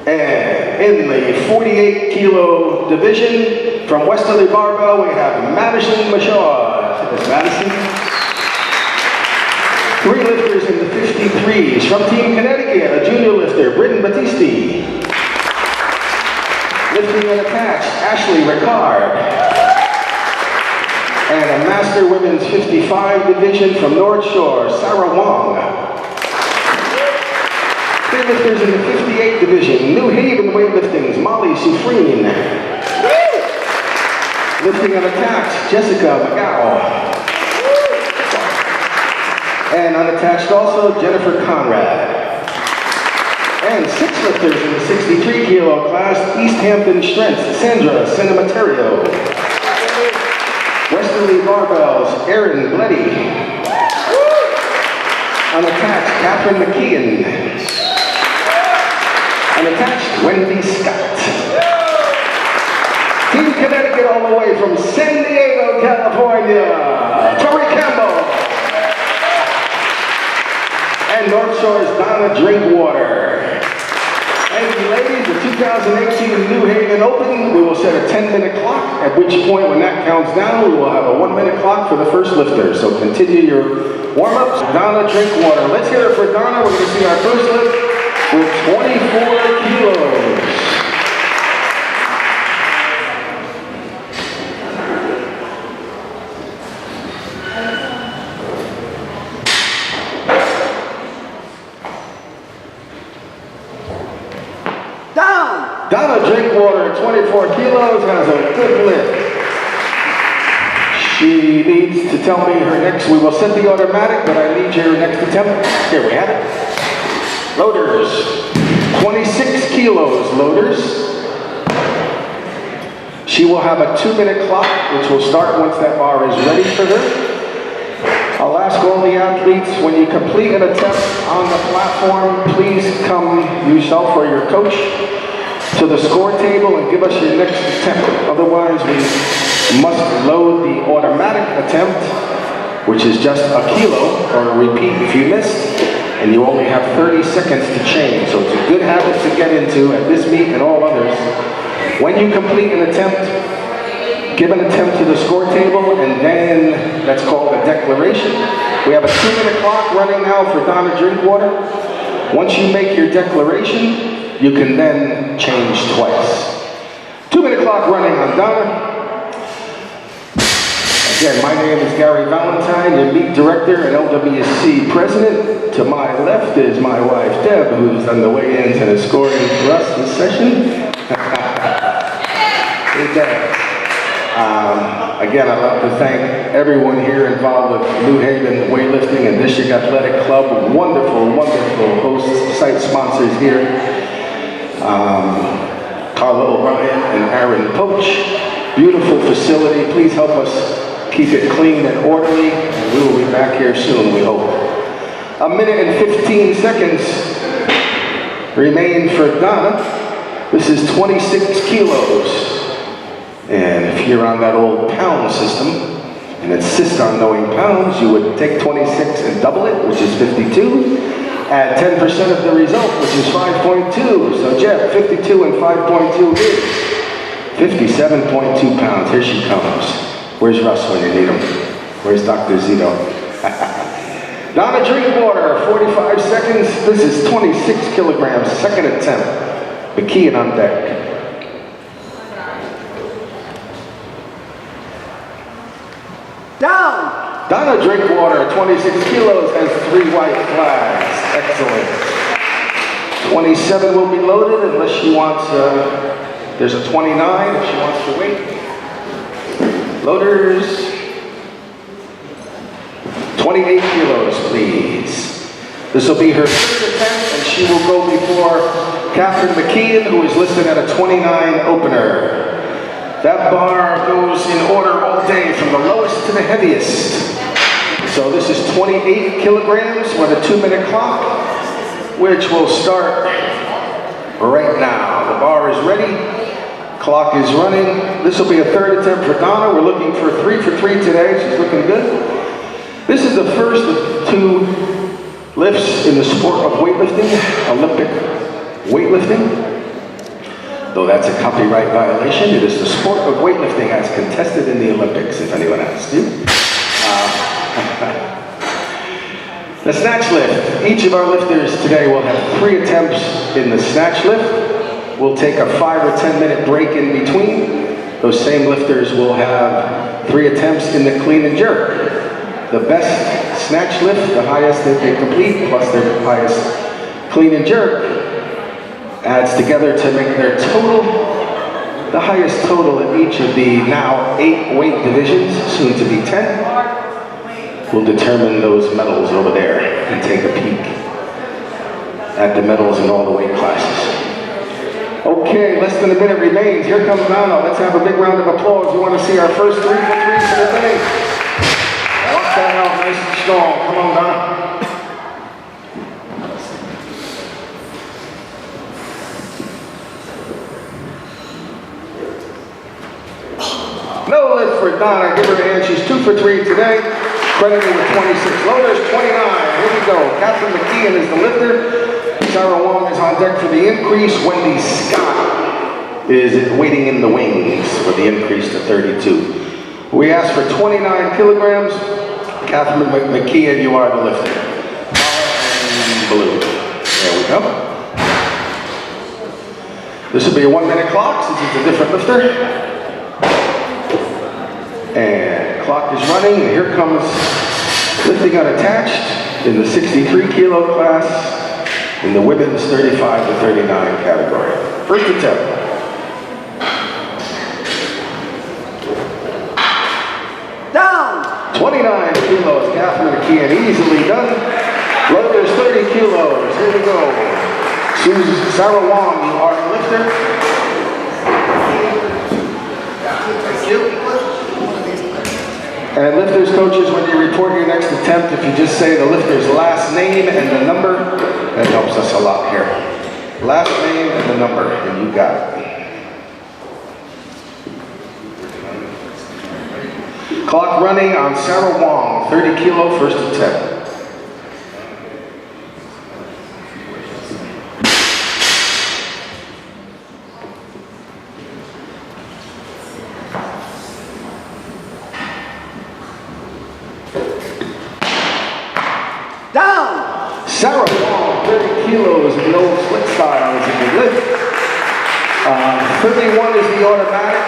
And in the 48 kilo division, from Westerly Barbell, we have Madison Michaud. Miss Madison. 3 lifters in the 53s. From Team Connecticut, a junior lifter, Britton Battisti. Lifting unattached, Ashley Ricard. And a Master Women's 55 division from North Shore, Sarah Wong. 3 lifters in the 58 division, New Haven weightlifting's Molly Suffreen. Lifting unattached, Jessica McGow. And unattached also, Jennifer Conrad. And 6 lifters in the 63 kilo class, East Hampton Strengths, Sandra Cinematerio. Westerly Barbells, Erin Bleddy. Unattached, Catherine McKeon. Unattached, Wendy Scott. Team Connecticut all the way from San Diego, California, Tori Campbell. And North Shore's Donna Drinkwater. Thank you, ladies. The 2018 New Haven Open, we will set a 10-minute clock, at which point when that counts down, we will have a 1-minute clock for the first lifter. So continue your warm-ups. Donna Drinkwater. Let's hear it for Donna. We're going to see our first lift with 24 kilos. Donna Drinkwater, 24 kilos, has a good lift. She needs to tell me her next, we will set the automatic, but I need your next attempt. Here we have it. Loaders, 26 kilos, loaders. She will have a 2-minute clock, which will start once that bar is ready for her. I'll ask all the athletes, when you complete an attempt on the platform, please come yourself or your coach to the score table and give us your next attempt. Otherwise, we must load the automatic attempt, which is just a kilo, or a repeat if you missed, and you only have 30 seconds to change. So it's a good habit to get into at this meet and all others. When you complete an attempt, give an attempt to the score table, and then that's called a declaration. We have a 2-minute clock running now for Donna Drinkwater. Once you make your declaration, you can then change twice. 2-minute clock running on Donna. Again, my name is Gary Valentine, your meet director and LWC president. To my left is my wife, Deb, who's on the way into the scoring for us this session. Hey, Deb. Again, I'd like to thank everyone here involved with New Haven Weightlifting and District Athletic Club. Wonderful, wonderful hosts, site sponsors here. Carla O'Brien and Aaron Poach. Beautiful facility. Please help us keep it clean and orderly. And we will be back here soon, we hope. 1 minute and 15 seconds remain for Donna. This is 26 kilos. And if you're on that old pound system and insist on knowing pounds, you would take 26 and double it, which is 52. Add 10% of the result, which is 5.2. So Jeff, 52 and 5.2 is 57.2 pounds. Here she comes. Where's Russ when you need him? Where's Dr. Zito? Donna Drinkwater, 45 seconds. This is 26 kilograms, second attempt. McKeon on deck. Down! Donna Drinkwater, 26 kilos, has 3 white flags. Excellent. 27 will be loaded unless she wants, there's a 29 if she wants to wait. Loaders. 28 kilos, please. This will be her 3rd attempt, and she will go before Catherine McKeon, who is listed at a 29 opener. That bar goes in order all day from the lowest to the heaviest. So this is 28 kilograms with a 2-minute clock, which will start right now. The bar is ready, clock is running. This will be a 3rd attempt for Donna. We're looking for 3 for 3 today. She's looking good. This is the first of 2 lifts in the sport of weightlifting, Olympic weightlifting. Though that's a copyright violation, it is the sport of weightlifting as contested in the Olympics, if anyone asks you. The snatch lift. Each of our lifters today will have 3 attempts in the snatch lift. We'll take a 5 or 10 minute break in between. Those same lifters will have 3 attempts in the clean and jerk. The best snatch lift, the highest that they complete, plus their highest clean and jerk, adds together to make their total, the highest total in each of the now 8 weight divisions, soon to be 10. We'll determine those medals over there and take a peek at the medals in all the weight classes. Okay, less than a minute remains. Here comes Nano. Let's have a big round of applause. We want to see our first 3 for 3 for the day. Walk that out nice and strong. Come on, Nano. No lift for Donna. Give her a hand. She's 2 for 3 today. Credited with 26. Loaders, 29. Here we go. Catherine McKeon is the lifter. Sarah Wong is on deck for the increase. Wendy Scott is waiting in the wings for the increase to 32. We asked for 29 kilograms. Catherine McKeon, you are the lifter. Blue. There we go. This will be a 1 minute clock since it's a different lifter. And clock is running, and here comes lifting unattached in the 63 kilo class in the women's 35 to 39 category. First attempt. Down! 29 kilos, Catherine McKeon, easily done. Loaders 30 kilos, here we go. Sarah Wong, you are the lifter. Thank you. And lifters, coaches, when you report your next attempt, if you just say the lifter's last name and the number, that helps us a lot here. Last name and the number, and you got it. Clock running on Sarah Wong, 30 kilo, first attempt. Sarah Wong, 30 kilos in the old split style is a good lift. 31 is the automatic.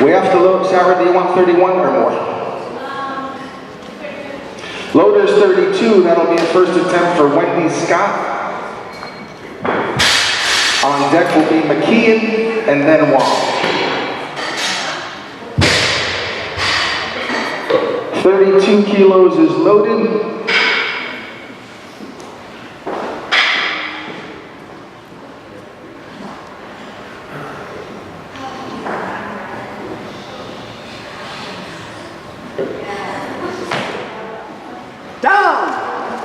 We have to load. Sarah, do you want 31 or more? Loaders 32, that'll be the first attempt for Wendy Scott. On deck will be McKeon and then Wong. 32 kilos is loaded.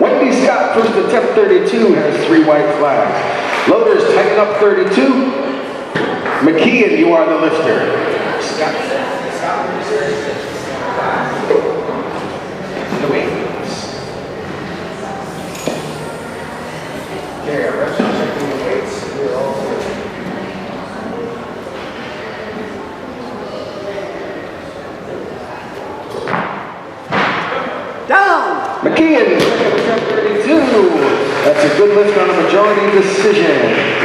Wendy Scott, first attempt 32, has 3 white flags. Loaders tighten up 32. McKeon, you are the lifter. Scott. The wings. Okay, our reps are checking the weights. We're all good. Down! McKeon, second attempt 32. That's a good lift on a majority decision.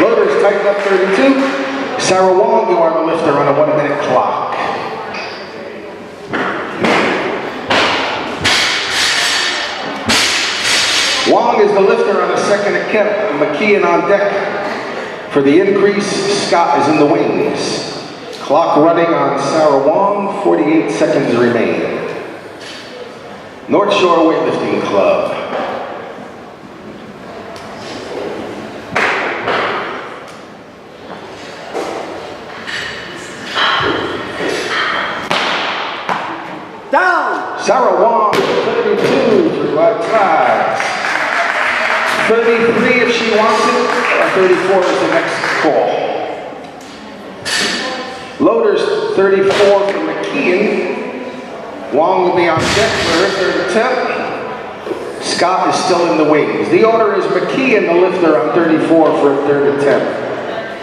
Loaders tighten up 32. Sarah Wong, you are the lifter on a 1 minute clock. Wong is the lifter on a second attempt. McKeon on deck for the increase. Scott is in the wings. Clock running on Sarah Wong. 48 seconds remain. North Shore Weightlifting Club. Down! Sarah Wong, 32 for white flags. 33 if she wants it, or 34 is the next call. Loaders 34 for McKeon. Wong will be on deck for her third attempt. Scott is still in the wings. The order is McKeon, the lifter, on 34 for a third attempt.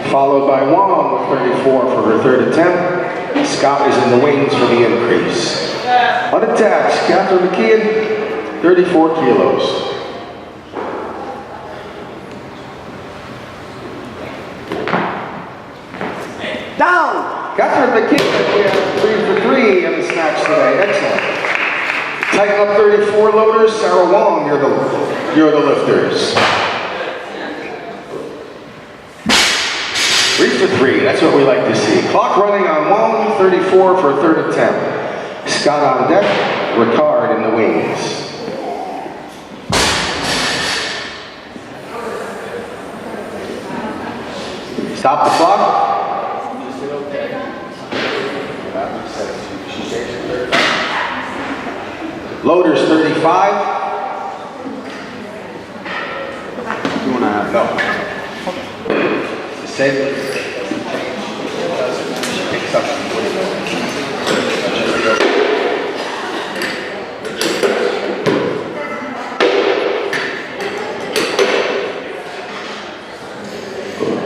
followed by Wong with 34 for her third attempt. Scott is in the wings for the increase. Unattached, Catherine McKeon, 34 kilos. Down! Catherine McKeon, we have 3 for 3 in the snatch today. Excellent. Tighten up 34 loaders. Sarah Wong, you're the lifters. 3 for 3, that's what we like to see. Clock running on Wong, 34 for a third attempt. Scott on deck, Ricard in the wings. Stop the clock. Loaders 35. You want to have no. Same. She picks up.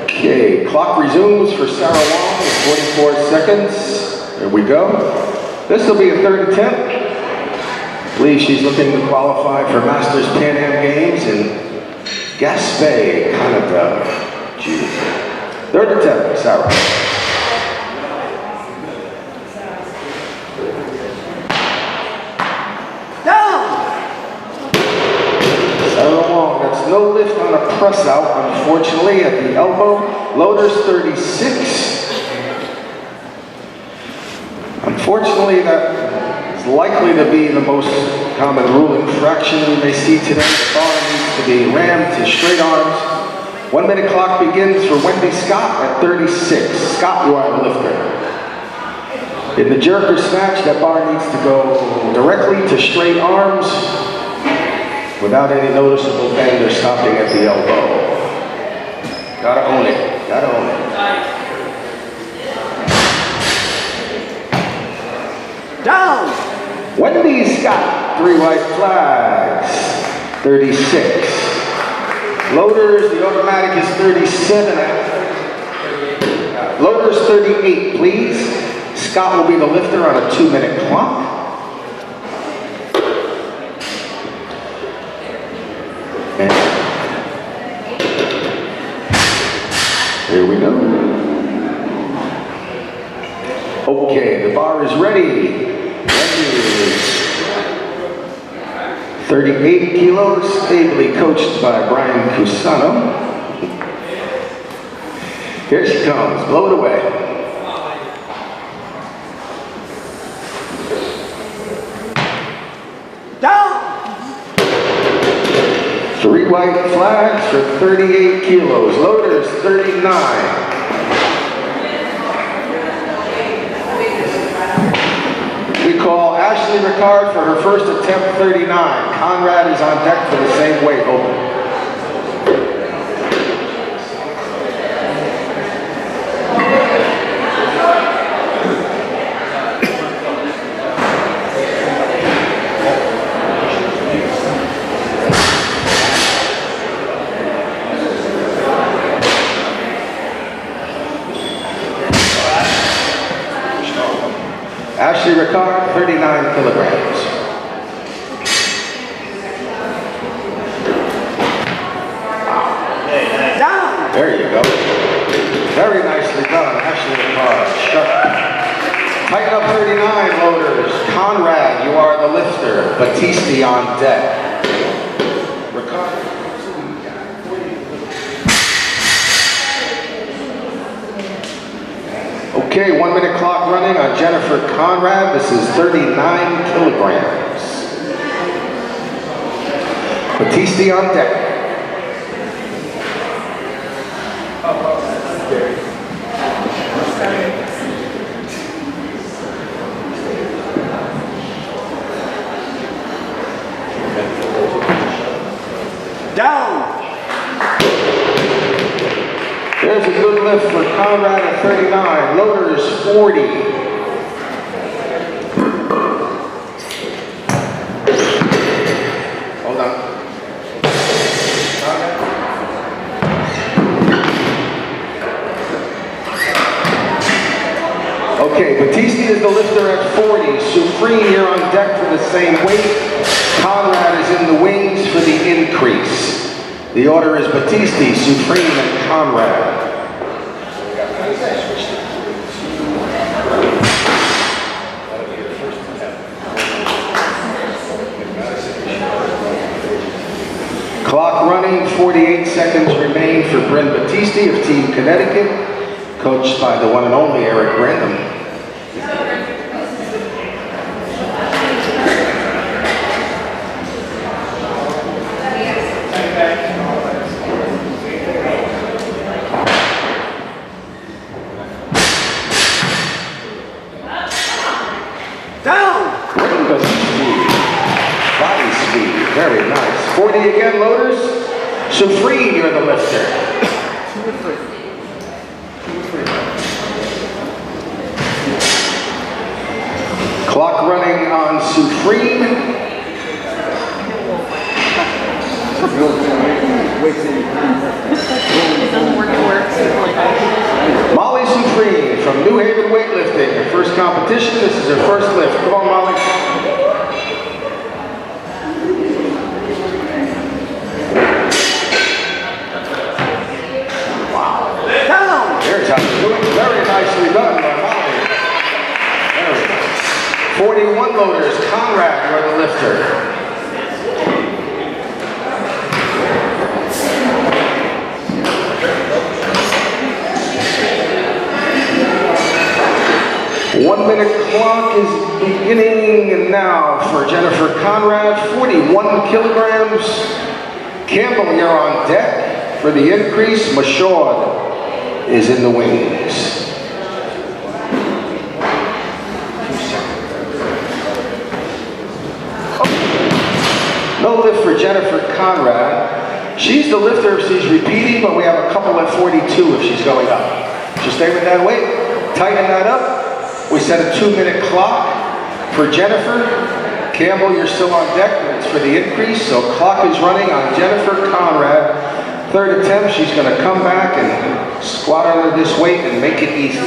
Okay, clock resumes for Sarah Wong with 44 seconds. There we go. This will be a third attempt. I believe she's looking to qualify for Masters Pan Am Games in Gaspé, Canada, June. Third attempt, Sarah. Down! Sarah Wong, that's no lift on a press out, unfortunately, at the elbow. Loaders 36. Unfortunately, that is likely to be the most common rule infraction we may see today. The bar needs to be rammed to straight arms. 1 minute clock begins for Wendy Scott at 36. Scott, you are the lifter. In the jerk or snatch, that bar needs to go directly to straight arms without any noticeable bend or stopping at the elbow. Gotta own it, gotta own it. Down! Wendy Scott, 3 white flags, 36. Loaders, the automatic is 37. Loaders 38, please. Scott will be the lifter on a 2-minute clock. And here we go. Okay, the bar is ready. 38 kilos, ably coached by Brian Cusano. Here she comes, blow it away. Down! 3 white flags for 38 kilos, loaders 39. We call Ashley Ricard for her first attempt, 39. Conrad is on deck for the same weight, open. Ashley Ricard, 39 kilograms. Down! There you go. Very nicely done, Ashley Ricard. Sharp. Tighten up 39, loaders. Conrad, you are the lifter. Battisti on deck. Ricard. Okay, 1 minute clock running on Jennifer Conrad. This is 39 kilograms. Battisti on deck. Down! There's a good lift for Conrad at 39. Loaders 40. Hold on. Okay, Battisti is the lifter at 40. Supreme, you're on deck for the same weight. Conrad is in the wings for the increase. The order is Battisti, Supreme, and Conrad. Clock running, 48 seconds remain for Bryn Battisti of Team Connecticut, coached by the one and only Eric Random. Down. Bryn Battisti, body speed, very nice. 40 again, loaders. Supreme, you're the lifter. Clock running on Supreme. Molly Supreme from New Haven Weightlifting. Her first competition. This is her first lift. Come on, Molly. Here's how to do it. Very nicely done by Molly. Very nice. 41 loaders. Conrad, you're the lifter. One-minute clock is beginning now for Jennifer Conrad. 41 kilograms. Campbell, you're on deck for the increase. Mashaud is in the wings. No lift for Jennifer Conrad. She's the lifter if she's repeating, but we have a couple at 42 if she's going up. Just stay with that weight, tighten that up. We set a 2-minute clock for Jennifer. Campbell, you're still on deck, but it's for the increase, so clock is running on Jennifer Conrad. Third attempt, she's going to come back and squat under this weight and make it easy.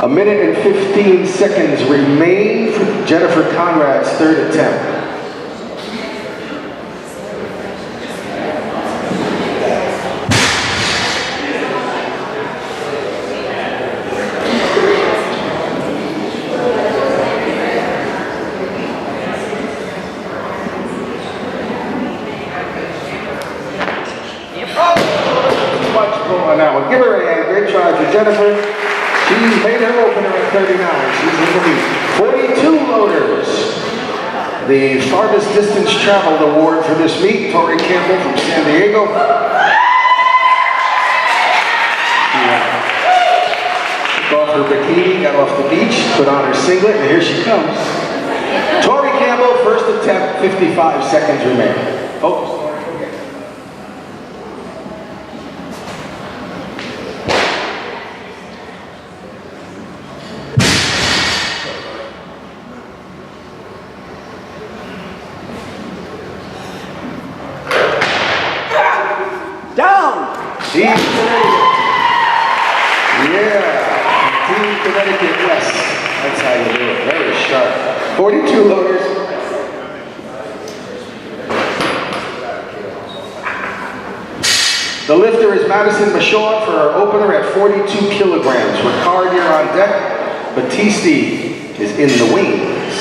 A minute and 15 seconds remain for Jennifer Conrad's third attempt. Much pull on that one. Give her a hand. Great try for Jennifer. She's made her opener at 39. She's in the lead. 42 loaders. The farthest distance traveled award for this meet. Tori Campbell from San Diego. Took off her bikini, got off the beach, put on her singlet, and here she comes. Tori Campbell, first attempt, 55 seconds remaining. Focus. Team Connecticut. Yeah. Team Connecticut West. That's how you do it. Very sharp. 42 loaders. The lifter is Madison Mashaud for our opener at 42 kilograms. Ricard, you're on deck. Battisti is in the wings.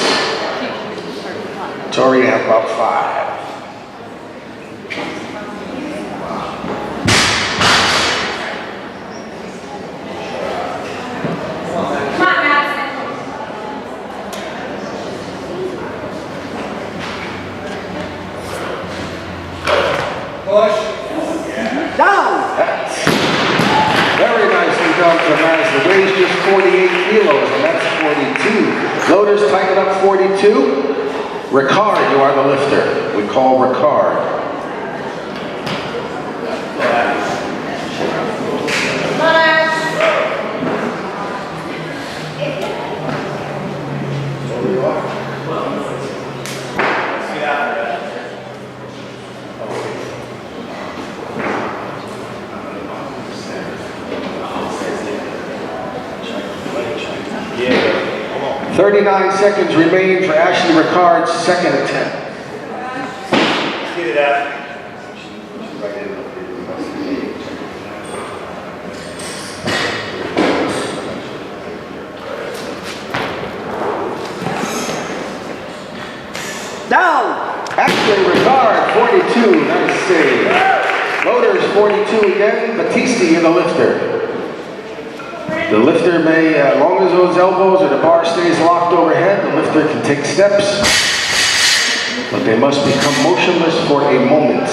Tori have about 5. Push. Down. That's very nicely done doesn't matter. The weight's just 48 kilos, and that's 42. Loaders, tighten up 42. Ricard, you are the lifter. We call Ricard. Yeah. 39 seconds remain for Ashley Ricard's second attempt. Get it out. Down! Ashley Ricard, 42, nice save. Loaders, 42 again. Battisti, you're the lifter. The lifter may, as long as those elbows or the bar stays locked overhead, the lifter can take steps, but they must become motionless for a moment.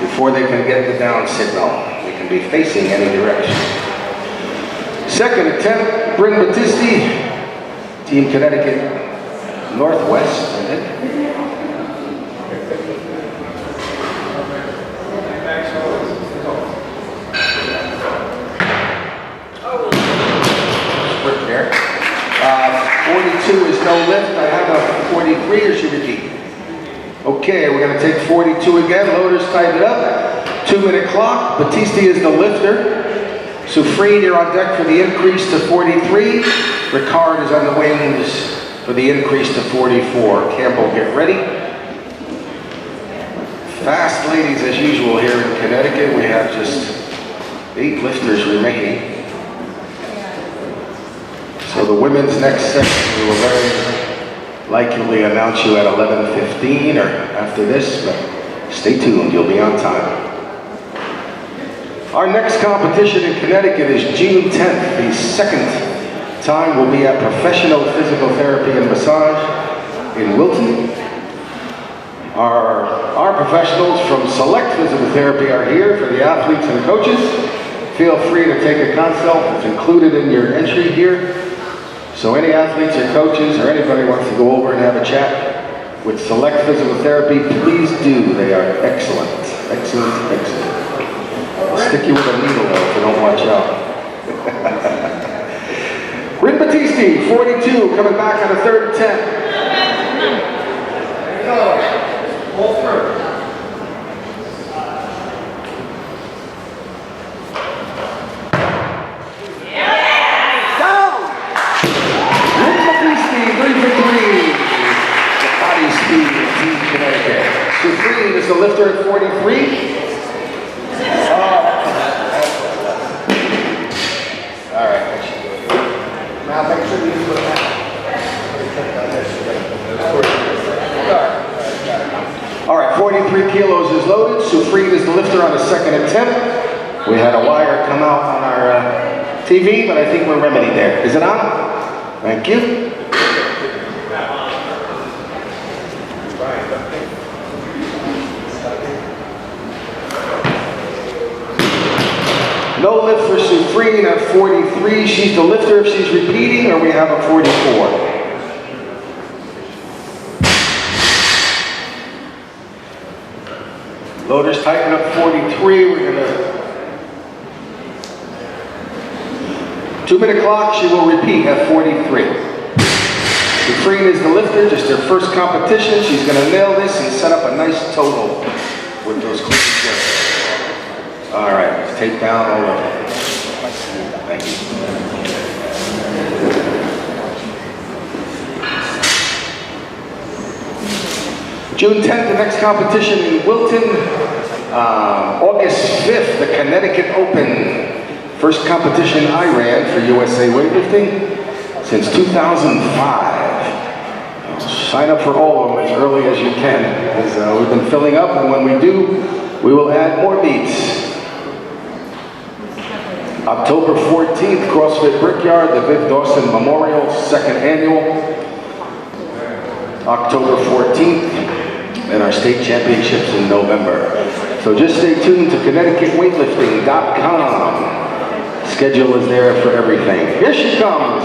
Before they can get the down signal, they can be facing any direction. Second attempt, Bryn Battisti, Team Connecticut Northwest, I think. Sprint there. 42 is no lift. I have a 43, or should it be? Okay, we're going to take 42 again. Loaders, tighten it up. 2-minute clock. Battisti is the lifter. Soufrine, you're on deck for the increase to 43. Ricard is on the wings for the increase to 44. Campbell, get ready. Fast ladies as usual here in Connecticut. We have just 8 lifters remaining. So the women's next session, we will very likely announce you at 11:15 or after this, but stay tuned, you'll be on time. Our next competition in Connecticut is June 10th. The second time will be at Professional Physical Therapy and Massage in Wilton. Our professionals from Select Physical Therapy are here for the athletes and coaches. Feel free to take a consult. It's included in your entry here. So any athletes or coaches or anybody wants to go over and have a chat with Select Physical Therapy, please do. They are excellent, excellent, excellent. I'll stick you with a needle though if you don't watch out. Bryn Battisti, 42, coming back on a third attempt. There you go. Pull through. Soufrine is the lifter at 43. All right. Now make sure you put that. All right, 43 kilos is loaded. Soufrine is the lifter on the second attempt. We had a wire come out on our TV, but I think we're remedied there. Is it on? Thank you. No lift for Soufrine at 43. She's the lifter if she's repeating, or we have a 44. Loaders tighten up 43. We're going to 2-minute clock. She will repeat at 43. Soufrine is the lifter, just her first competition. She's going to nail this and set up a nice total with those clean steps. All right, let's take down all of it. Thank you. June 10th, the next competition in Wilton. August 5th, the Connecticut Open. First competition I ran for USA Weightlifting since 2005. Sign up for all of them as early as you can, as we've been filling up, and when we do, we will add more meets. October 14th, CrossFit Brickyard, the Viv Dawson Memorial, second annual. October 14th, and our state championships in November. So just stay tuned to ConnecticutWeightlifting.com. Schedule is there for everything. Here she comes.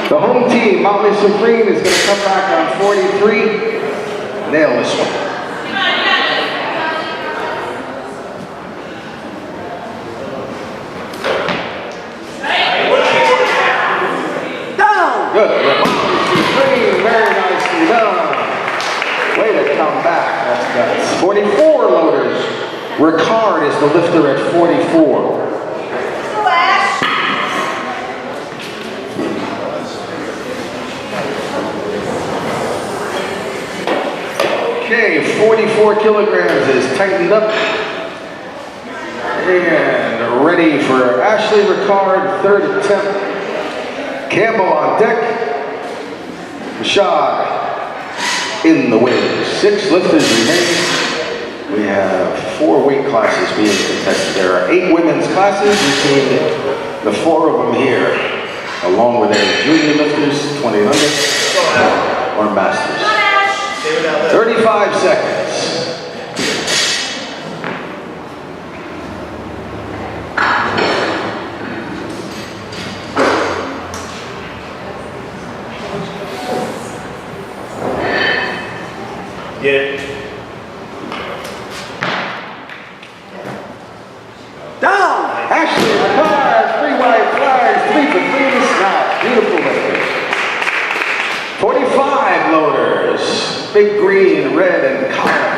The home team, Motley Supreme, is going to come back on 43. Nail this one. Good. Supreme, very nicely done. Way to come back. That's guts. 44 loaders. Ricard is the lifter at 44. Okay, 44 kilograms is tightened up. And ready for Ashley Ricard, third attempt. Campbell on deck. Rashad in the wings. 6 lifters remaining. We have 4 weight classes being contested. There are 8 women's classes. We've seen the 4 of them here, along with any junior lifters, 20 and under, or masters. 35 seconds. Get it. Down! Ashley Ricard, 3 wide flags, 3 for 3 to snap. Beautiful lifting. 45 loaders. Big green, red, and collar.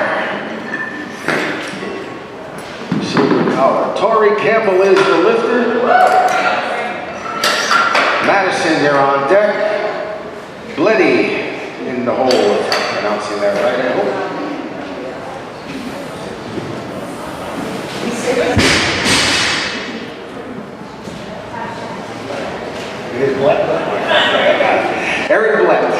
Silver collar. Tori Campbell is the lifter. Madison, you're on deck. Bleddy in the hole, if I'm pronouncing that right, I hope. Eric Blett.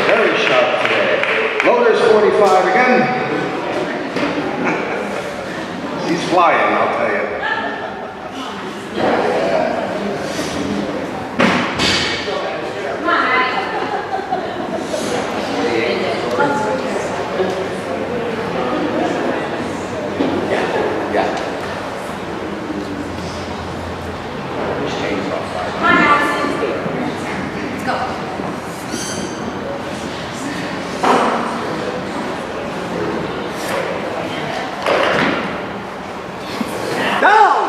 Very sharp today. Loaders 45 again. He's flying, I'll tell you. Yeah. Let's go. Down!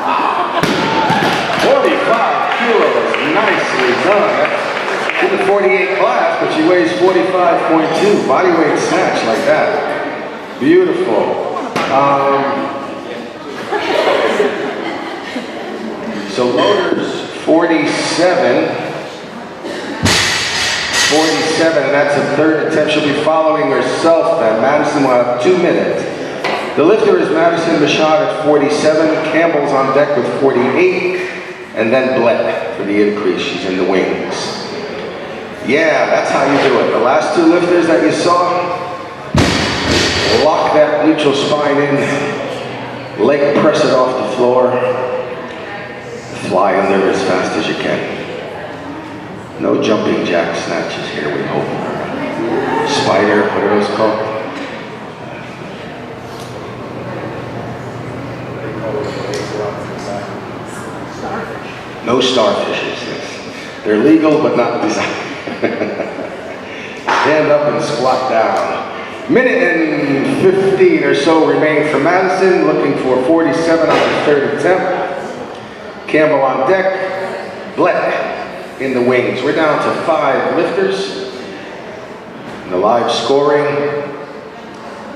45 kilos, nicely done. In the 48 class, but she weighs 45.2. Body weight snatch like that. Beautiful. So loaders 47, and that's a third attempt. She'll be following herself then. Madison will have 2 minutes. The lifter is Madison Bashad at 47, Campbell's on deck with 48, and then Blett for the increase. She's in the wings. Yeah, that's how you do it. The last 2 lifters that you saw, lock that neutral spine in, leg press it off the floor, fly under as fast as you can. No jumping jack snatches here, we hope. Spider, what are those called? No starfishes, yes. They're legal, but not designed. Stand up and squat down. Minute and 15 or so remain for Madison, looking for 47 on the third attempt. Campbell on deck. Blett in the wings. We're down to 5 lifters. And the live scoring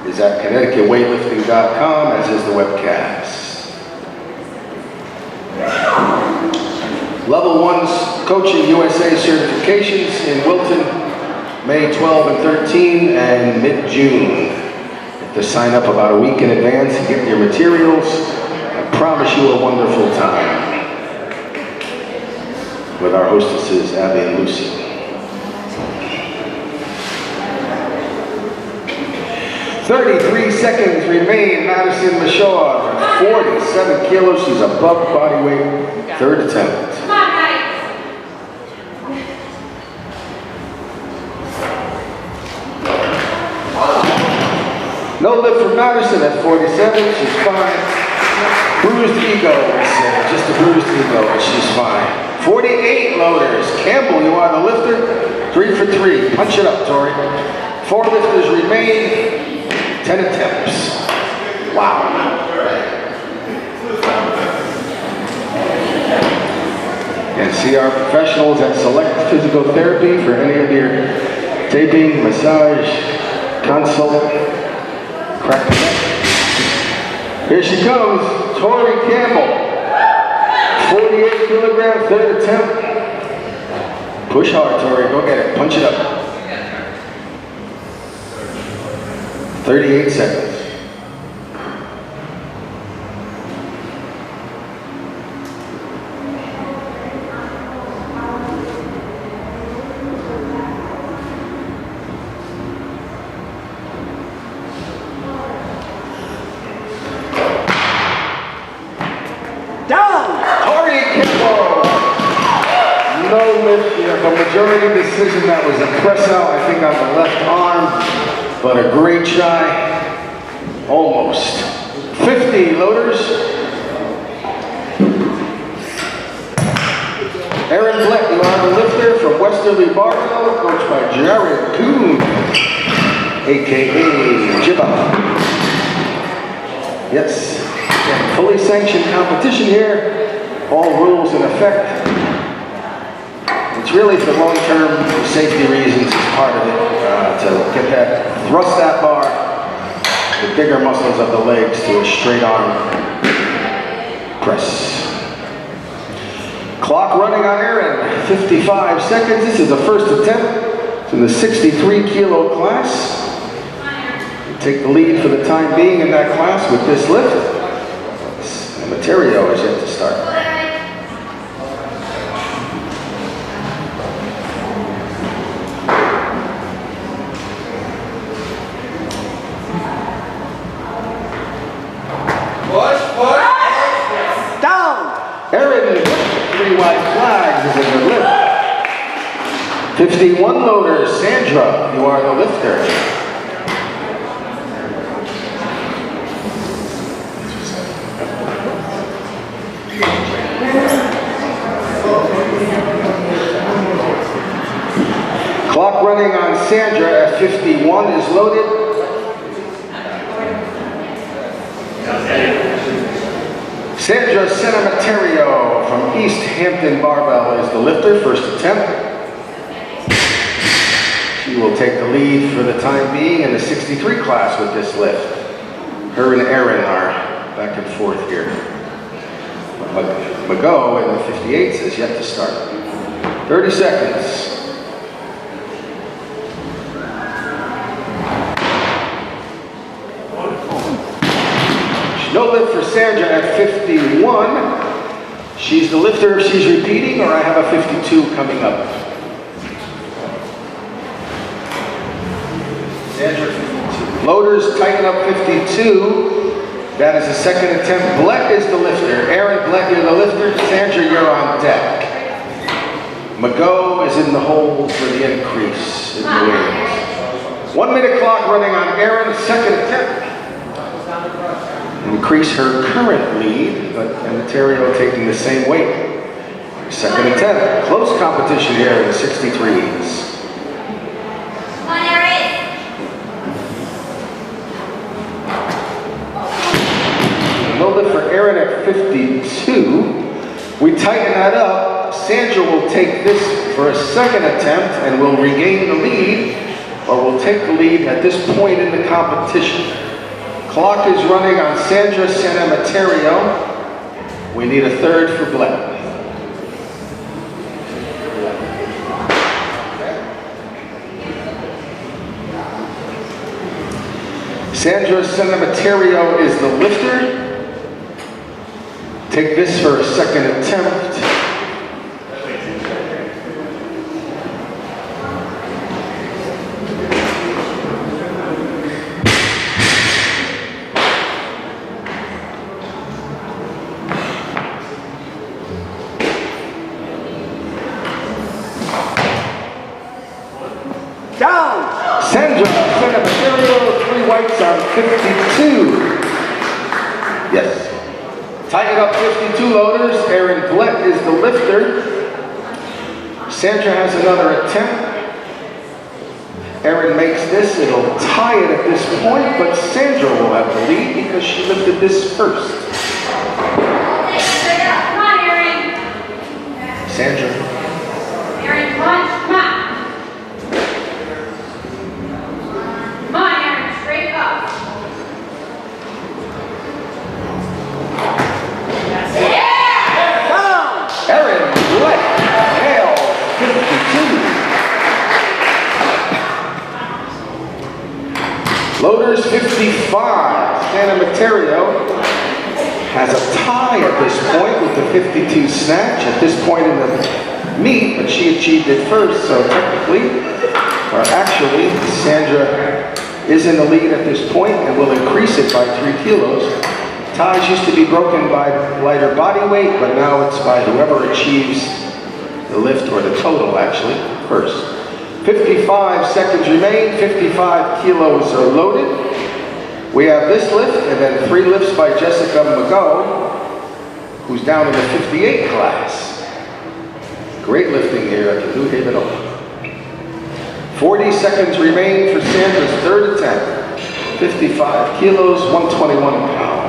is at ConnecticutWeightlifting.com, as is the webcast. Level 1's Coaching USA certifications in Wilton, May 12 and 13, and mid-June. You have to sign up about a week in advance and get your materials. I promise you a wonderful time with our hostesses, Abby and Lucy. 33 seconds remain. Madison Mashaw, 47 kilos. She's above body weight. Third attempt. Come on, Maddie. No lift for Madison at 47. She's fine. Bruised ego, we said. Just a bruised ego, but she's fine. 48 loaders. Campbell, you are the lifter. 3 for 3. Punch it up, Tori. 4 lifters remain. 10 attempts. Wow. And see our professionals at Select Physical Therapy for any of your taping, massage, consult, crack the neck. Here she comes, Tori Campbell. 48 kilogram, third attempt. Push hard, Tori. Go get it. Punch it up. 38 seconds. Down! Tori Campbell. No lift. You have a majority decision. That was a press out, I think, on the left arm. But a great try, almost. 50 loaders. Aaron Blett, you are the lifter from Westerly Barbell, coached by Jared Kuhn, AKA Jibba. Yes, again, fully sanctioned competition here, all rules in effect. It's really for long-term safety reasons as part of it, to get that, thrust that bar, the bigger muscles of the legs to a straight arm press. Clock running on Aaron, 55 seconds. This is the first attempt. It's in the 63 kilo class. Take the lead for the time being in that class with this lift. And Materio is yet to start. Aaron, 3 white flags is in the lift. 51 loaders. Sandra, you are the lifter. Clock running on Sandra at 51 is loaded. Sandra Senamaterio from East Hampton Barbell is the lifter, first attempt. She will take the lead for the time being in the 63 class with this lift. Her and Aaron are back and forth here. Mago in the 58s is yet to start. 30 seconds. No lift for Sandra at 51. She's the lifter if she's repeating, or I have a 52 coming up. Sandra, 52. Loaders tighten up 52. That is the second attempt. Blett is the lifter. Aaron Blett, you're the lifter. Sandra, you're on deck. Mago is in the hole for the increase in the wings. 1 minute clock running on Aaron, second attempt. Increase her current lead, but Materio taking the same weight. Second attempt. Close competition here in the 63s. No lift for Aaron at 52. We tighten that up. Sandra will take this for a second attempt and will regain the lead, or will take the lead at this point in the competition. Clock is running on Sandra Senamaterio. We need a third for Blett. Sandra Cinematario is the lifter. Take this for a second attempt. Down. Sandra Cinematario, 3 whites on 52. Yes. Tighten up 52 loaders. Erin Blett is the lifter. Sandra has another attempt. Erin makes this. It'll tie it at this point, but Sandra will have the lead because she lifted this first. Come on, Erin. Sandra. Erin, punch. Come on. Come on, Erin. Straight up. Erin Blett nails 52. Loaders 55. Cinematario has a tie at this point with the 52 snatch at this point in the meet, but she achieved it first, so technically, or actually, Sandra is in the lead at this point and will increase it by 3 kilos. Ties used to be broken by lighter body weight, but now it's by whoever achieves the lift, or the total actually, first. 55 seconds remain, 55 kilos are loaded. We have this lift, and then 3 lifts by Jessica McGo, who's down in the 58 class. Great lifting here at the New Haven Open. 40 seconds remain for Sandra's third attempt. 55 kilos, 121 pounds.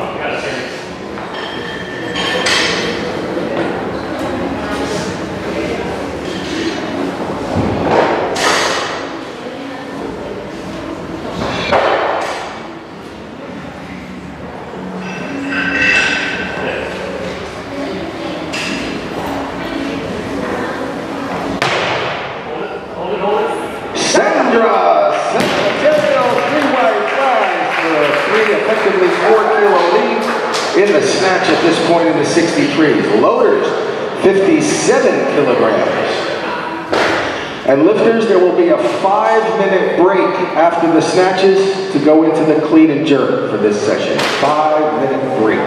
Effectively 4-kilo lead in the snatch at this point in the 63s. Loaders, 57 kilograms. And lifters, there will be a 5-minute break after the snatches to go into the clean and jerk for this session. 5-minute break.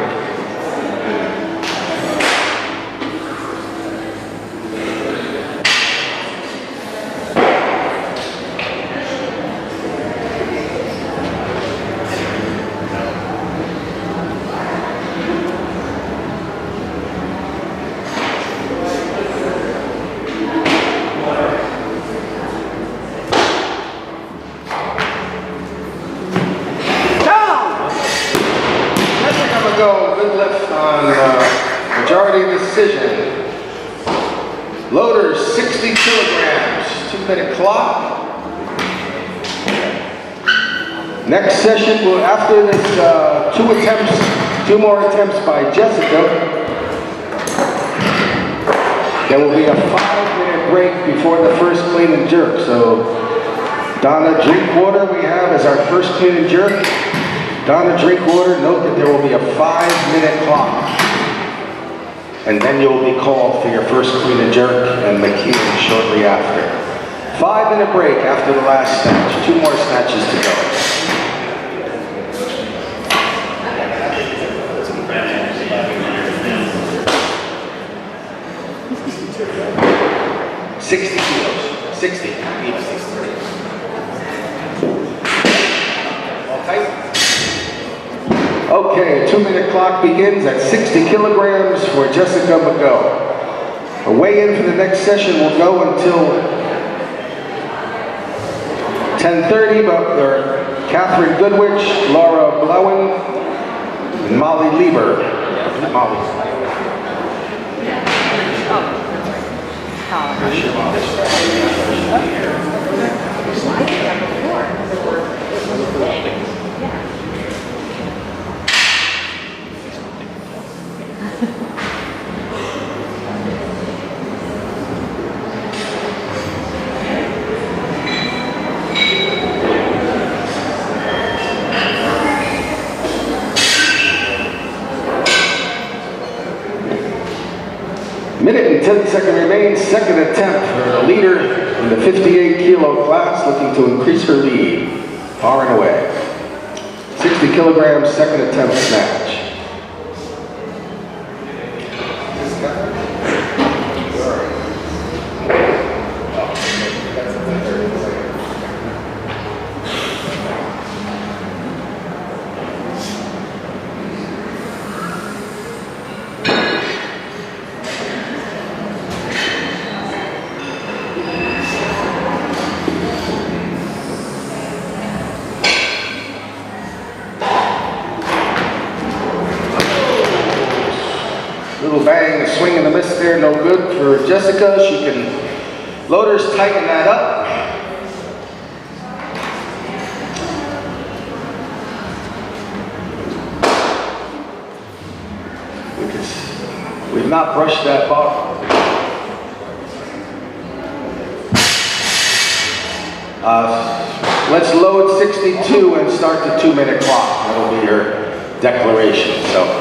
Good lift on majority decision. Loaders, 60 kilograms, 2-minute clock. Next session, after this 2 more attempts by Jessica, there will be a 5-minute break before the first clean and jerk. So Donna Drinkwater we have as our first clean and jerk. Donna Drinkwater, note that there will be a 5-minute clock. And then you'll be called for your first clean and jerk, and McKeon shortly after. 5-minute break after the last snatch. 2 more snatches to go. $60 kilos. 60. Even 60. All tight? Okay, a 2-minute clock begins at 60 kilograms for Jessica McGo. A weigh-in for the next session will go until 10:30, but they're Catherine Goodwich, Laura Blowen, and Molly Lieber. Molly. 10-second remains, second attempt for a leader in the 58 kilo class looking to increase her lead far and away. 60 kilograms, second attempt snatch. Little bang, swing and a miss there, no good for Jessica. She can, loaders tighten that up. We've not brushed that bar. Let's load 62 and start the 2-minute clock. That'll be your declaration. So.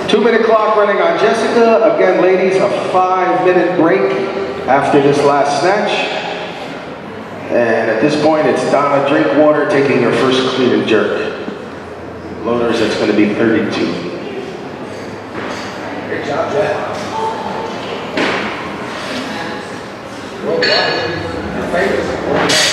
Two-minute clock running on Jessica. Again, ladies, a 5-minute break after this last snatch. And at this point, it's Donna Drinkwater taking her first clean and jerk. Loaders, it's going to be 32. Great job, Jeff. Your favorites.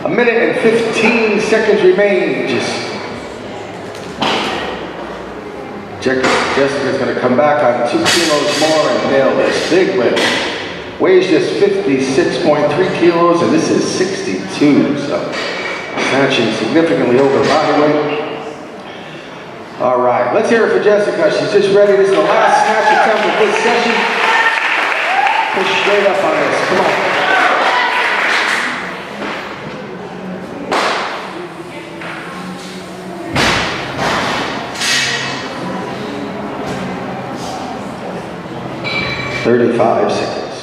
A minute and 15 seconds remain. Jessica's going to come back on 2 kilos more and nail this. Big lift. Weighs just 56.3 kilos, and this is 62. So snatching significantly over body weight. All right, let's hear it for Jessica. She's just ready. This is the last snatch attempt of this session. Push straight up on this. Come on. Thirty-five seconds.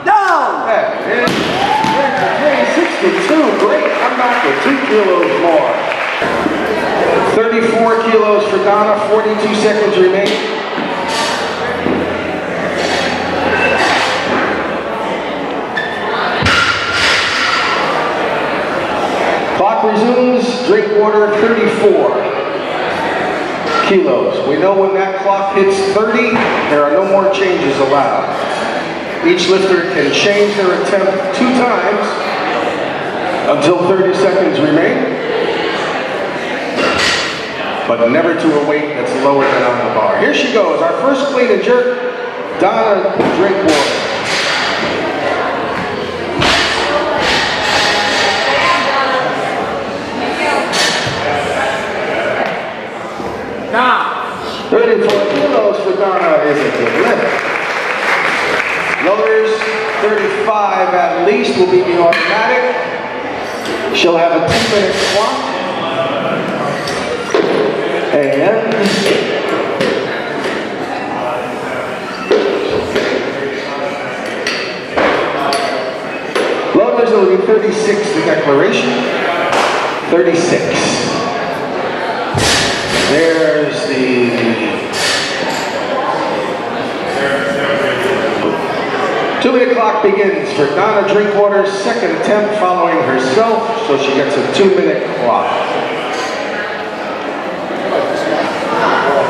Down! There it is. 62. Great comeback with 2 kilos more. 34 kilos for Donna. 42 seconds remain. Clock resumes. Drinkwater, 34 kilos. We know when that clock hits 30, there are no more changes allowed. Each lifter can change their attempt 2 times until 30 seconds remain, but never to a weight that's lower than on the bar. Here she goes, our first clean and jerk, Donna Drinkwater. Now! 34 kilos for Donna is a good lift. Loaders, 35 at least will be the automatic. She'll have a 2-minute clock. And loaders will be 36, the declaration. 36. There's the 2-minute clock begins for Donna Drinkwater's second attempt following herself, so she gets a 2-minute clock.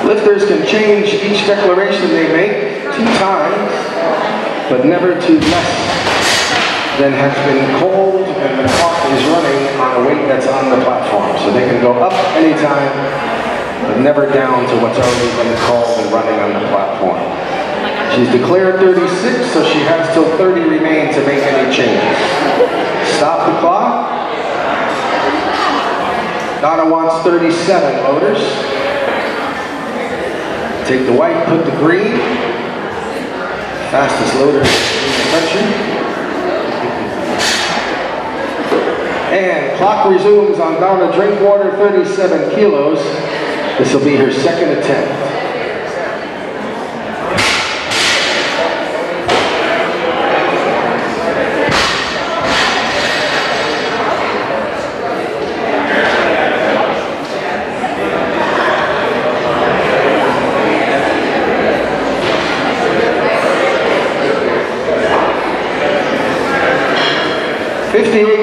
Lifters can change each declaration they make 2 times, but never to less than has been called and the clock is running on a weight that's on the platform. So they can go up anytime, but never down to what's already been called and running on the platform. She's declared 36, so she has till 30 remain to make any changes. Stop the clock. Donna wants 37 loaders. Take the white, put the green. Fastest loader in the country. And clock resumes on Donna Drinkwater, 37 kilos. This will be her second attempt.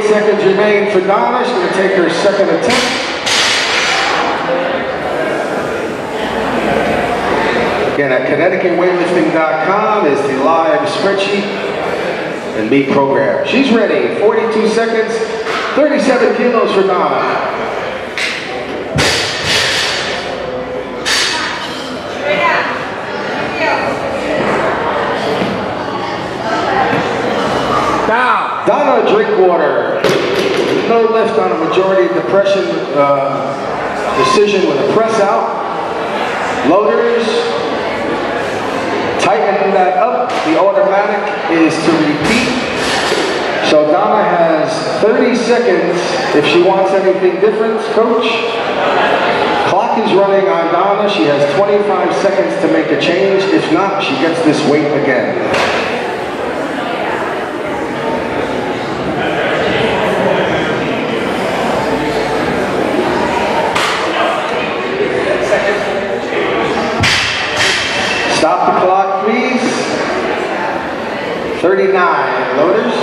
Seconds remain for Donna. She's going to take her second attempt. Again, at ConnecticutWeightlifting.com is the live spreadsheet and meet program. She's ready. 42 seconds, 37 kilos for Donna. Donna Drinkwater, no lift on a majority depression decision with a press out. Loaders, tighten that up. The automatic is to repeat. So Donna has 30 seconds if she wants anything different, coach. Clock is running on Donna. She has 25 seconds to make a change. If not, she gets this weight again. Stop the clock, please. 39 loaders.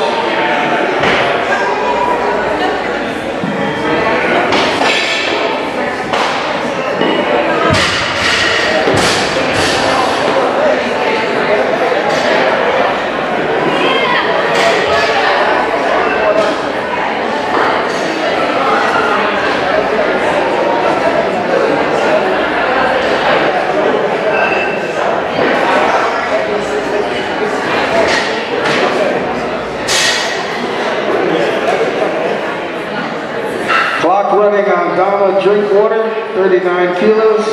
Clock running on Donna Drinkwater, 39 kilos.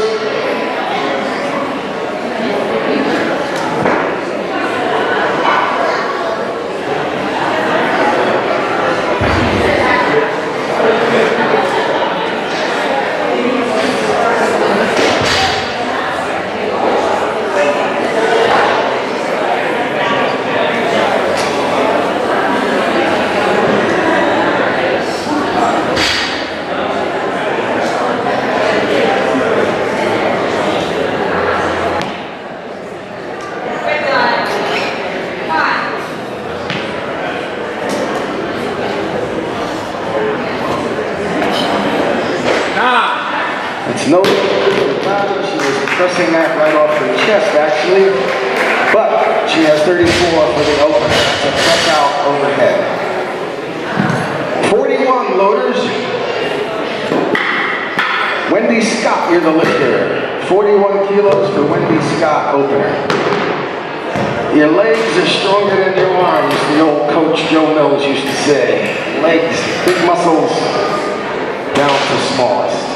It's no matter. She was pressing that right off her chest, actually. But she has 34 for the opener. That's a press out overhead. 41 loaders. Wendy Scott, you're the lifter. 41 kilos for Wendy Scott, opener. Your legs are stronger than your arms, the old coach Joe Mills used to say. Legs, big muscles, down to smallest.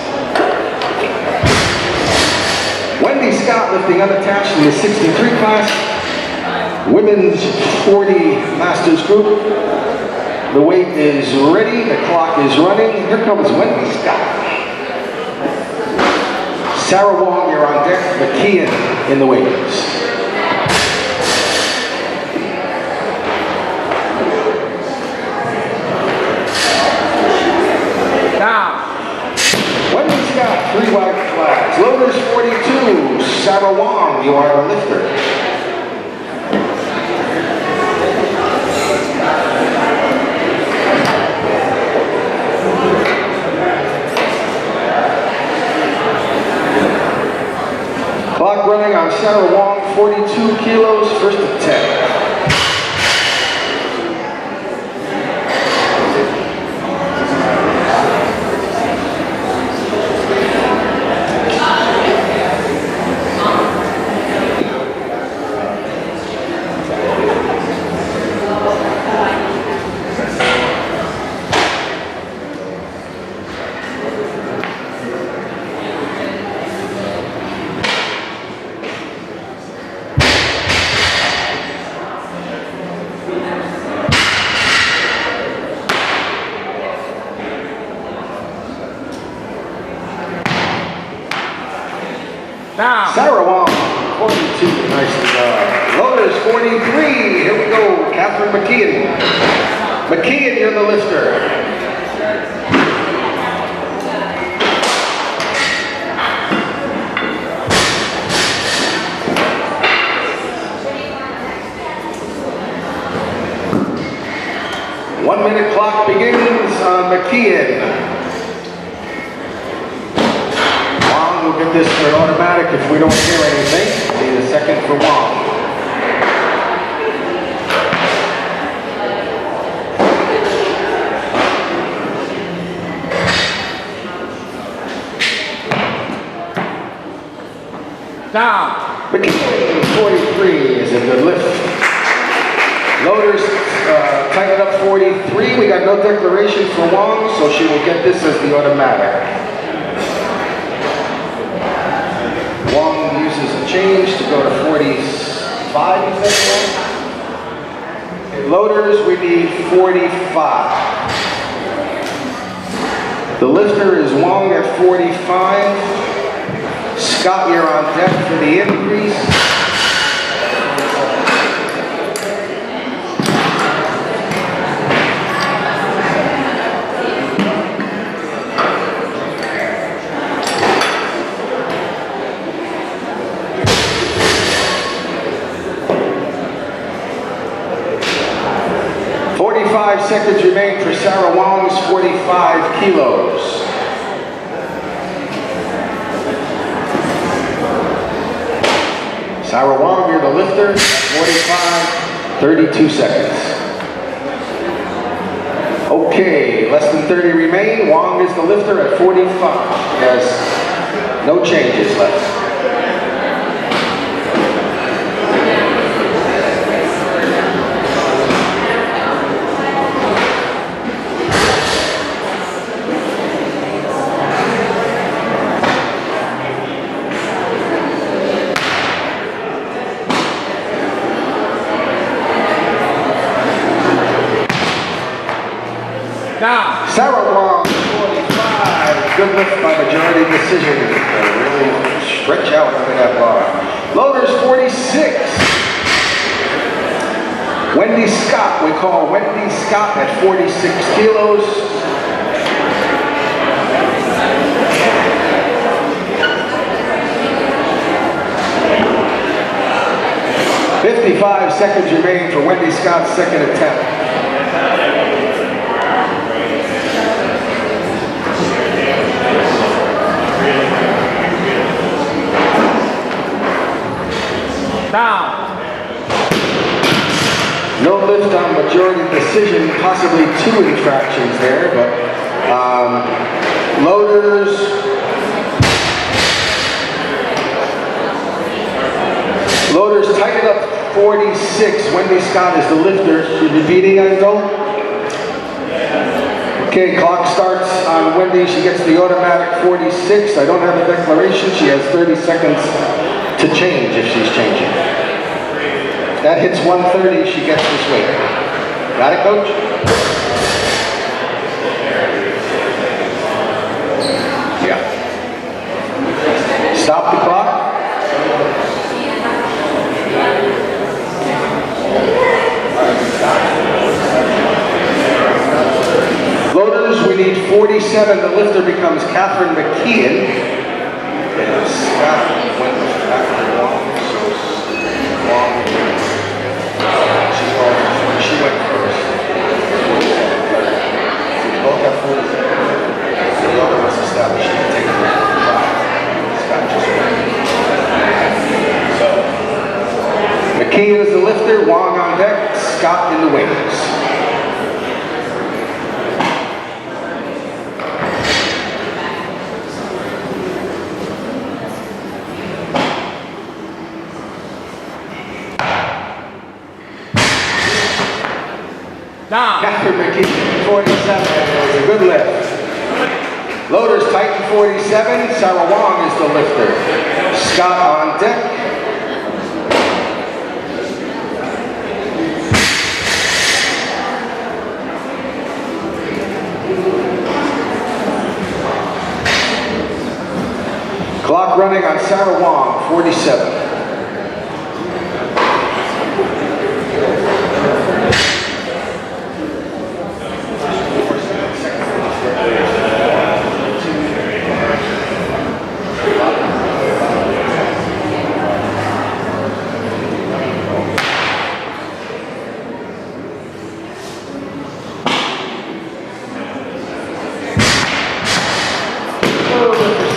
Wendy Scott lifting unattached in the 63 class, women's 40 masters group. The weight is ready, the clock is running. Here comes Wendy Scott. Sarah Wong, you're on deck. McKeon in the wings. Wendy Scott, 3 white flags. Loaders 42, Sarah Wong, you are the lifter. Clock running on Sarah Wong, 42 kilos, first attempt. Down. Sarah Wong, 42. Nice job. Loaders, 43. Here we go. Catherine McKeon. McKeon, you're the lifter. One-minute clock begins on McKeon. Wong will get this for automatic if we don't hear anything. Need a second for Wong. Down. McKeon, 43 is a good lift. Loaders tighten up 43. We got no declaration for Wong, so she will get this as the automatic. Wong uses a change to go to 45, is that right? Loaders, we need 45. The lifter is Wong at 45. Scott, you're on deck for the increase. 45 seconds remain for Sarah Wong's 45 kilos. Sarah Wong, you're the lifter, 45, 32 seconds. Okay, less than 30 remain. Wong is the lifter at 45. Yes, no changes left. Down. Sarah Wong, 45. Good lift by majority decision. Really stretch out under that bar. Loaders, 46. Wendy Scott, we call Wendy Scott at 46 kilos. "55 seconds remain for Wendy Scott's second attempt. Down. No lift on majority decision, possibly 2 infractions there, but loaders. Loaders tighten up 46. Wendy Scott is the lifter. She's repeating, I go. Okay, clock starts on Wendy. She gets the automatic 46. I don't have a declaration. She has 30 seconds to change if she's changing. If that hits 130, she gets this weight. Got it, coach? Yeah. Stop the clock. Loaders, we need 47. The lifter becomes Catherine McKeon. And Scott went after Wong, so Wong, she went first. We both have 40. The other was established. She can take it. Scott just went. So, McKeon is the lifter, Wong on deck, Scott in the wings. Down. Catherine McKeon, 47, is a good lift. Loaders tighten 47, Sarah Wong is the lifter. Scott on deck. Clock running on Sarah Wong, 47.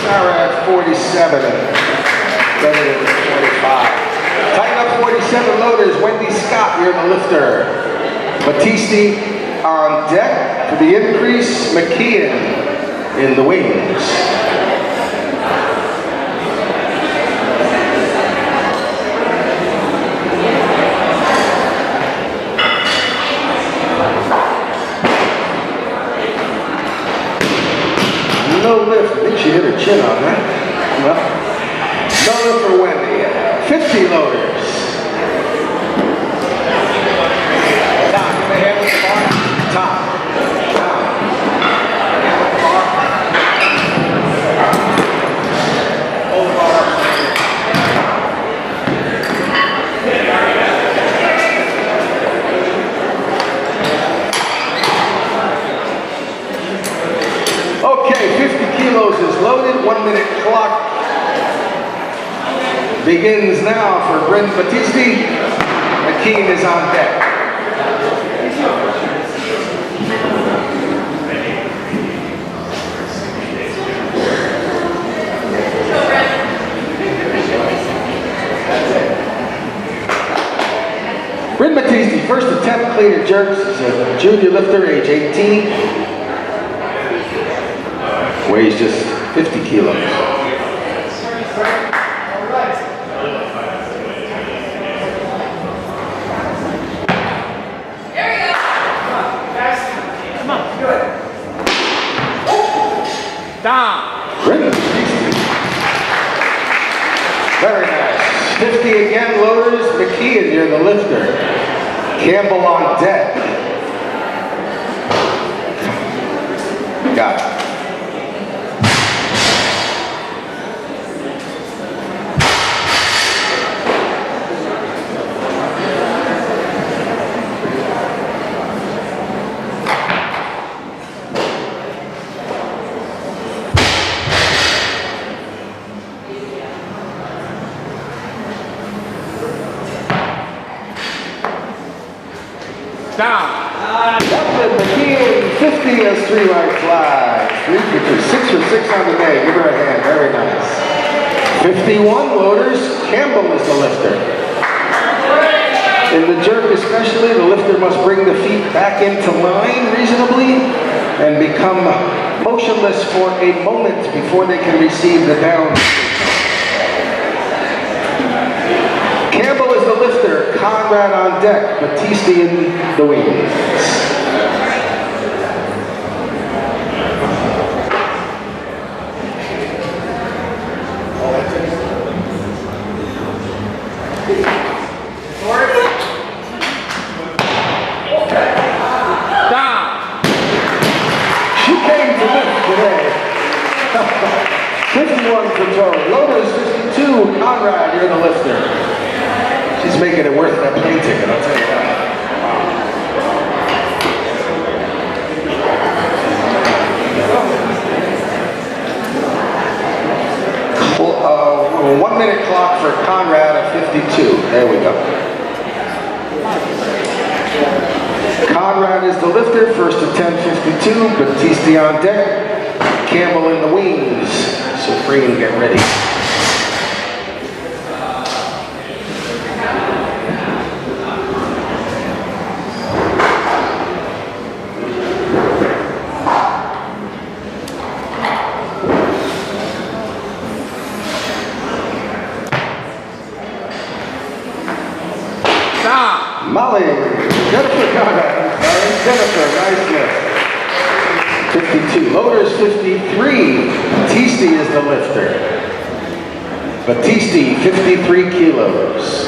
Sarah at 47, better than 45. Tighten up 47 loaders. Wendy Scott, you're the lifter. Battisti on deck for the increase. McKeon in the wings. No lift. I think she hit her chin on that. Well, no lift for Wendy. 50 loaders. Tom, give a hand with the bar. Tom. Hold the bar up. Okay, 50 kilos is loaded. 1 minute clock begins now for Brent Battisti. McKean is on deck. Brent Battisti, first attempt clean of jerks. He's a junior lifter, age 18. Weighs just 50 kilos. Down. Brent Battisti. Very nice. 50 again, loaders. McKeon, you're the lifter. Campbell on deck. Got it. Down. Captain McKeon, 50 has 3 white flags. 6 for 6 on the day. Give her a hand. Very nice. 51 loaders. Campbell is the lifter. In the jerk especially, the lifter must bring the feet back into line reasonably and become motionless for a moment before they can receive the down. Campbell is the lifter, Conrad on deck, Battisti in the wings. Down. She came to lift today. 51 for total. Lotus 52, Conrad, you're the lifter. She's making it worth that plane ticket, I'll tell you that. Wow. 1 minute clock for Conrad at 52. There we go. Conrad is the lifter, first attempt 52, Battisti on deck, Campbell in the wings. Supreme, get ready. down. Molly, Jennifer Conrad, Jennifer, nice lift. 52, Loaders 53, Battisti is the lifter. Battisti, 53 kilos.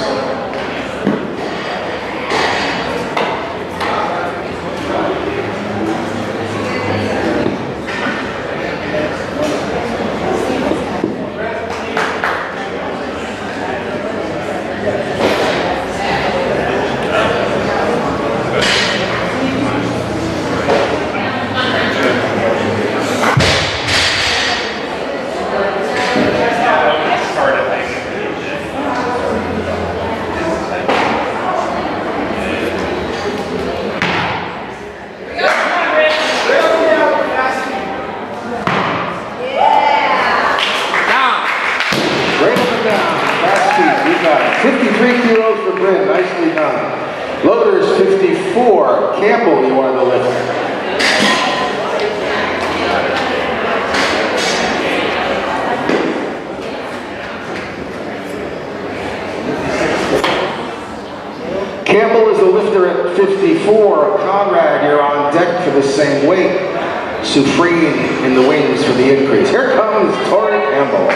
53 kilos for Bryn, nicely done. Loaders 54, Campbell, you are the lifter. Campbell is the lifter at 54. Conrad, you're on deck for the same weight. Sufreen in the wings for the increase. Here comes Tori Campbell.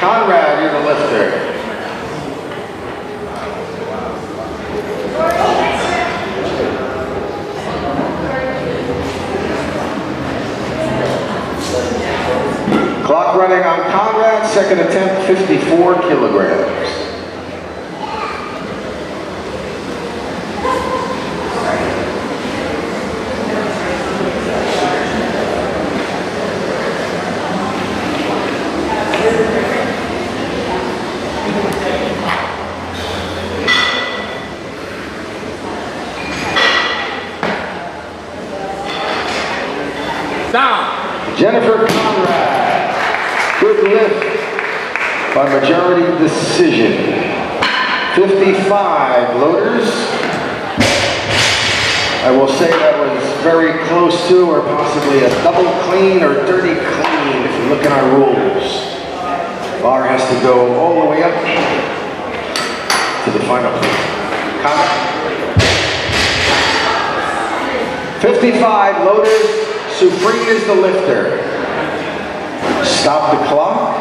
Conrad, you're the lifter. Clock running on Conrad, second attempt, 54 kilograms. Down. Jennifer Conrad, good lift by majority decision. 55 loaders. I will say that was very close to, or possibly a double clean or dirty clean if you look at our rules. Bar has to go all the way up to the final Conrad. 55 loaders. Sufreen is the lifter. Stop the clock.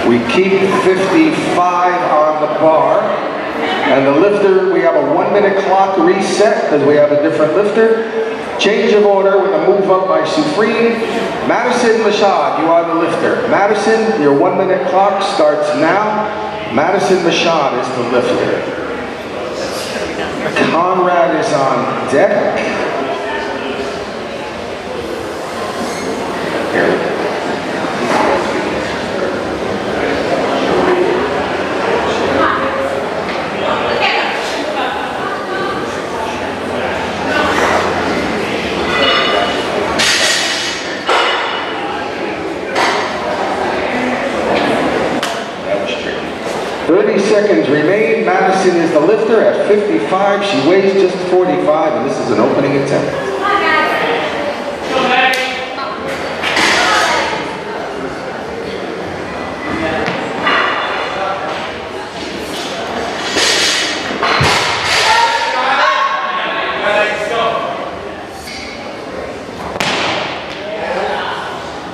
We keep 55 on the bar. And the lifter, we have a 1 minute clock reset because we have a different lifter. Change of order with a move up by Sufreen. Madison Mashad, you are the lifter. Madison, your 1 minute clock starts now. Madison Mashad is the lifter. Conrad is on deck. Here we go. That was tricky. 30 seconds remain. Madison is the lifter at 55. She weighs just 45, and this is an opening attempt. Come on, guys.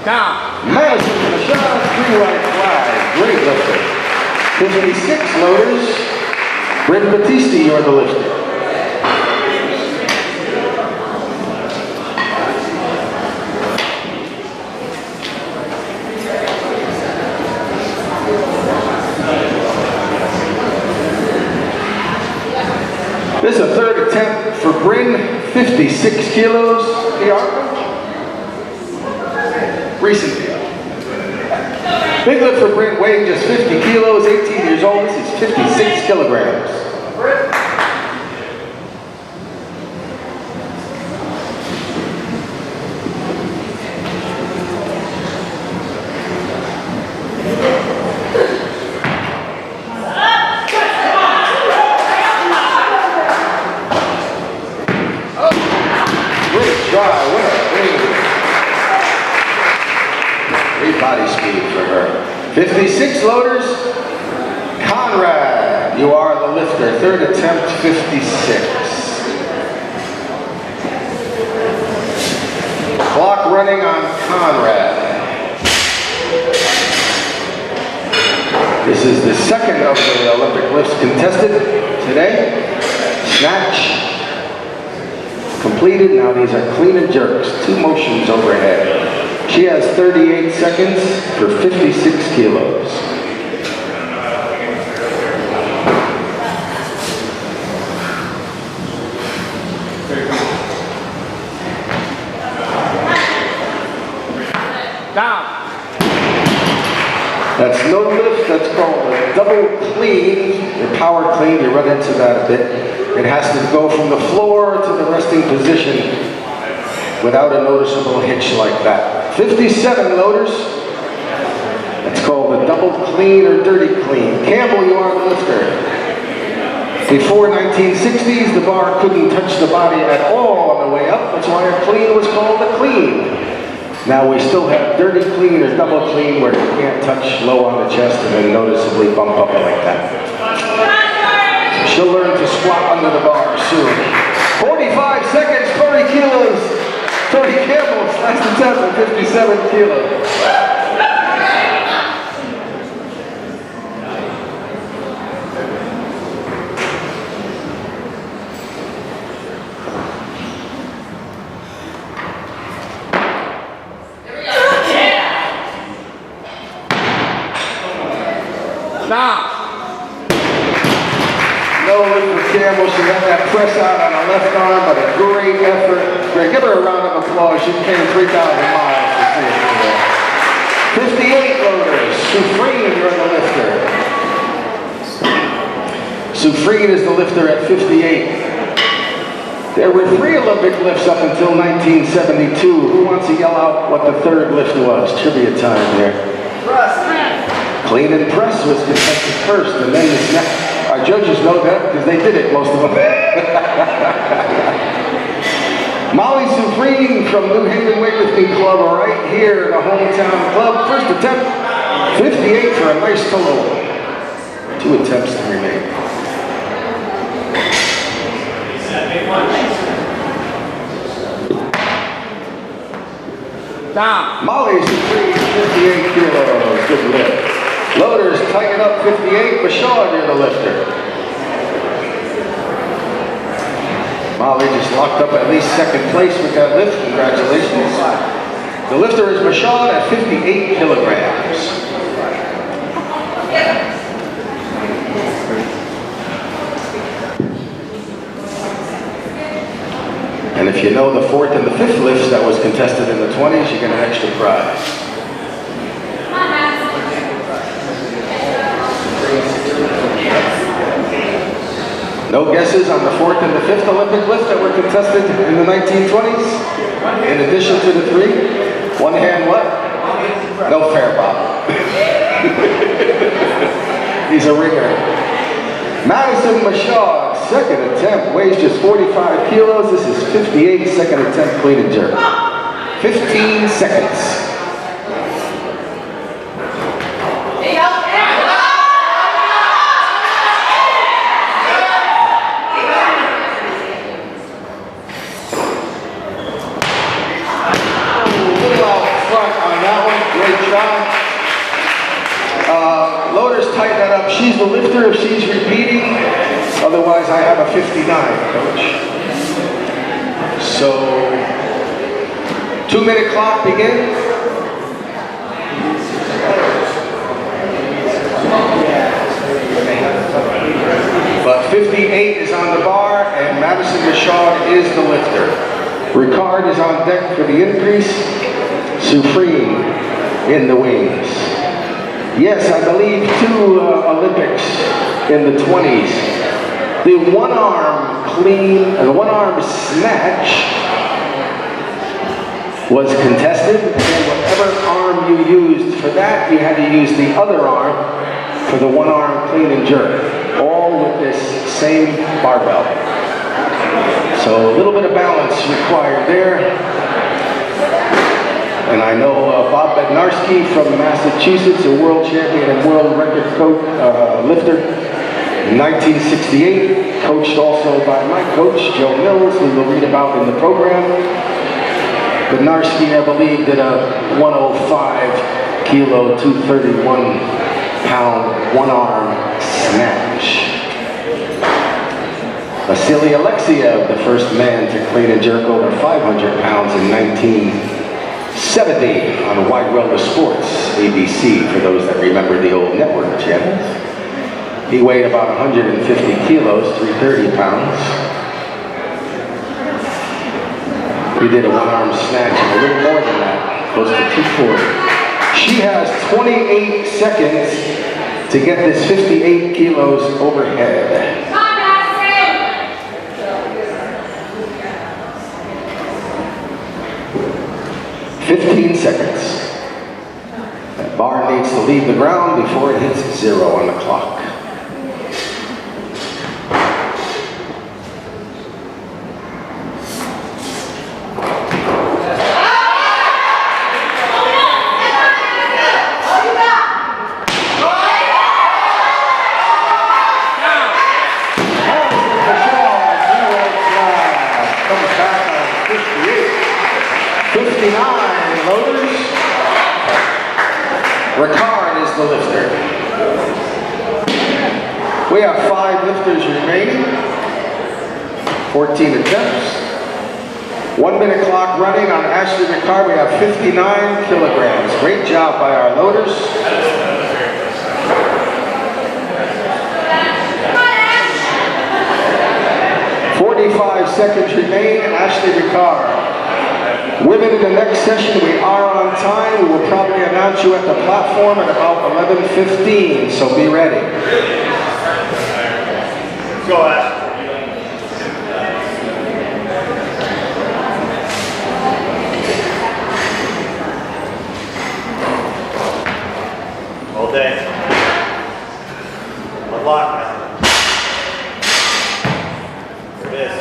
Down. Madison Mashad, 3 right flag. Great lifter. 56 loaders. Bryn Batista, you're the lifter. This is a third attempt for Bryn, 56 kilos. Recent deal. Big lift for Bryn, weighing just 50 kilos, 18 years old. This is 56 kilograms. Great try, what a clean. Great body speed for her. 56 loaders. Conrad, you are the lifter. Third attempt, 56. Clock running on Conrad. This is the second of the Olympic lifts contested today. Snatch completed. Now these are clean and jerks. 2 motions overhead. She has 38 seconds for 56 kilos. no lift. That's called a double clean, or power clean. You run into that a bit. It has to go from the floor to the resting position without a noticeable hitch like that. 57 loaders. It's called a double clean or dirty clean. Campbell, you are the lifter. Before 1960s, the bar couldn't touch the body at all on the way up. That's why a clean was called a clean. Now we still have dirty clean or double clean where you can't touch low on the chest and then noticeably bump up like that. So she'll learn to squat under the bar soon. 45 seconds, 30 kilos. 30 Campbell's last attempt at 57 kilos. Stop. No lift for Campbell. She got that press out on the left arm, but a great effort. Great. Give her a round of applause. She came 3,000 miles to see it today. 58 loaders. Sufreen, you're the lifter. Sufreen is the lifter at 58. There were 3 Olympic lifts up until 1972. Who wants to yell out what the 3rd lift was? Trivia time there. Clean and press was contested first, and then the snatch. Our judges know that because they did it, most of them. Molly Sufreen from New Haven Weightlifting Club, right here in the hometown club. First attempt, 58 for a nice total. 2 attempts to remain. Stop. Molly Sufreen, 58 kilos. Good lift. Loaders, tighten up 58. Bashaw, you're the lifter. Molly just locked up at least 2nd place with that lift. Congratulations. The lifter is Bashaw at 58 kilograms. And if you know the 4th and the 5th lifts that was contested in the 20s, you get an extra prize. No guesses on the 4th and the 5th Olympic lift that were contested in the 1920s? In addition to the 3? One hand what? No fair, Bob. He's a ringer. Madison Bashaw, 2nd attempt, weighs just 45 kilos. This is 58, 2nd attempt, clean and jerk. 15 seconds. Loaders, tighten that up. She's the lifter if she's repeating. Otherwise, I have a 59, coach. So, 2-minute clock begin. But 58 is on the bar, and Madison Bashaw is the lifter. Ricard is on deck for the increase. Sufreen in the wings. Yes, I believe 2 Olympics in the 20s. The one-arm clean, the one-arm snatch was contested, and whatever arm you used for that, you had to use the other arm for the one-arm clean and jerk, all with this same barbell. So a little bit of balance required there. And I know Bob Bednarski from Massachusetts, a world champion and world record lifter in 1968, coached also by my coach, Joe Mills, who we'll read about in the program. Bednarski, I believe, did a 105 kilo, 231 pound, one-arm snatch. Vasily Alexiev, the first man to clean and jerk over 500 pounds in 1970 on Wide World of Sports, ABC, for those that remember the old network channels. He weighed about 150 kilos, 330 pounds. He did a one-arm snatch of a little more than that, close to 240. She has 28 seconds to get this 58 kilos overhead. Come on, Madison. 15 seconds. That bar needs to leave the ground before it hits 0 on the clock. Comes back on 58. 59 loaders. Ricard is the lifter. We have 5 lifters remaining. 14 attempts. 1 minute clock running on Ashley Ricard. We have 59 kilograms. Great job by our loaders. 45 seconds remain. Ashley Ricard. Women in the next session, we are on time. We will probably announce you at the platform at about 11:15, so be ready. Go, Ash. All day. Unlock, man. There it is.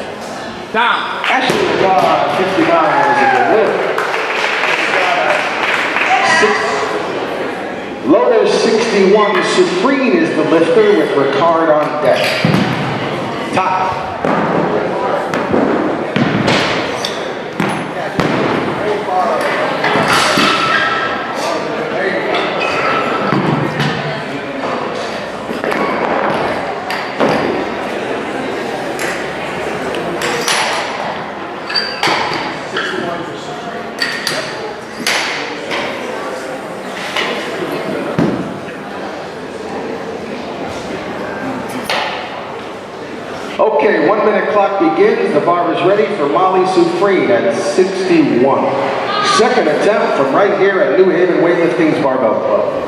Down. Ashley Ricard, 59 is a good lift. Loader 61, Supreme is the lifter with Ricard on deck. Top. Okay, 1 minute clock begins. The bar is ready for Molly Supreme at 61. Second attempt from right here at New Haven Weightlifting's Barbell Club.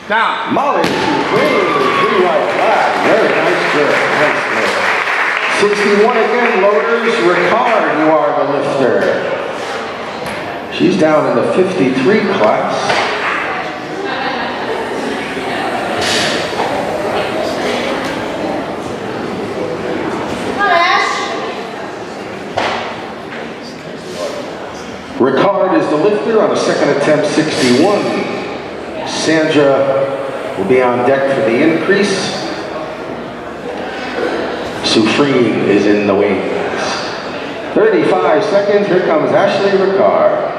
Down. Molly Supreme, 3 right flat. Very nice grip. Nice grip. 61 again, loaders. Ricard, you are the lifter. She's down in the 53 class. Ricard is the lifter on a second attempt, 61. Sandra will be on deck for the increase. Supreme is in the wings. 35 seconds, here comes Ashley Ricard.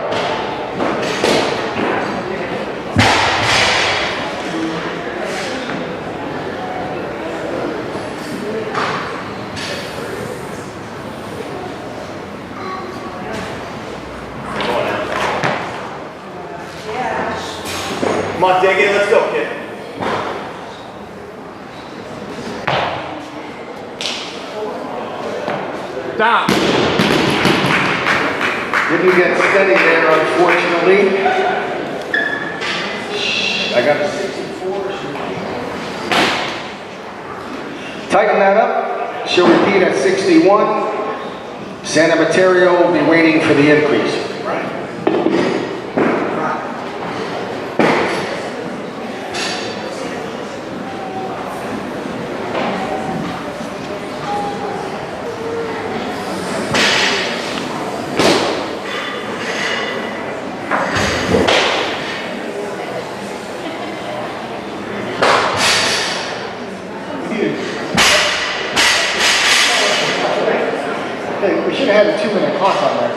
Come on, dig in. Let's go, kid. Down. Didn't get steady there, unfortunately. I got a 64. Tighten that up. She'll repeat at 61. Santa Materio will be waiting for the increase. Hey, we should have had a 2 minute clock on there.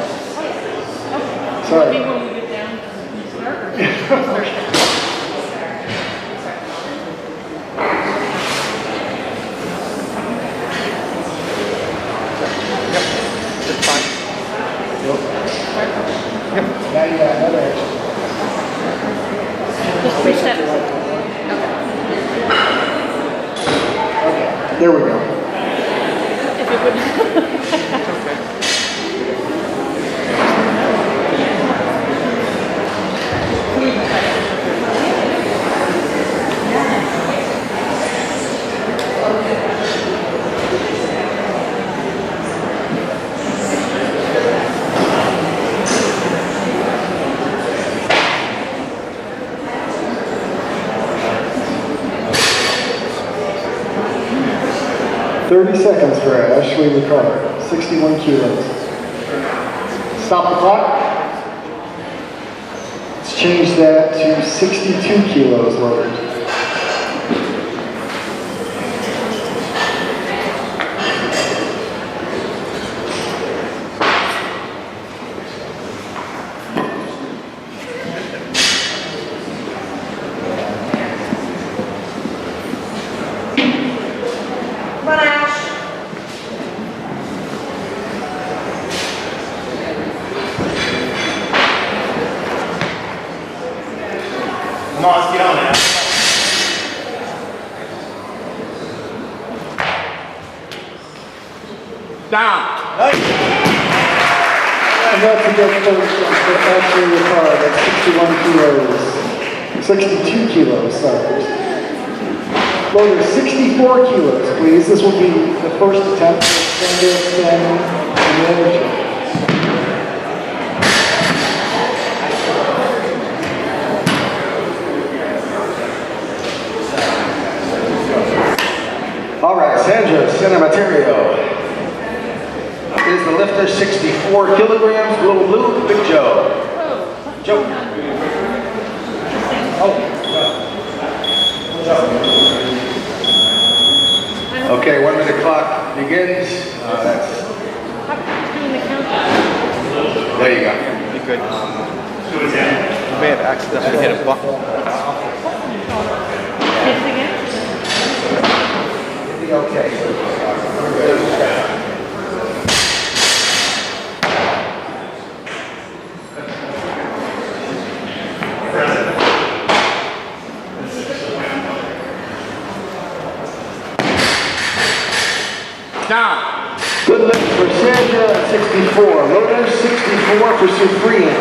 Sorry. Maybe when we get down to Now you got another extra. Just 3 steps. Okay, there we go. If it would. 30 seconds for Ashley Ricard, 61 kilos. Stop the clock. Let's change that to 62 kilos loaded. Come on, Ash. Come on, let's get on now. Down. Nice. And that's a good first for Ashley Ricard at 61 kilos. 62 kilos, sorry. Loader 64 kilos, please. This will be the first attempt for Sandra Salmon and manager. All right, Sandra Cinematerio is the lifter, 64 kilograms, little blue, Big Joe. Joe. Okay, 1 minute clock begins. That's, Doing the countdown. there you go. You could. Do it down. You may have accidentally hit a button. Hit it again. It'll be okay. Down. Good lift for Sandra at 64. Loader 64 for Sufrian.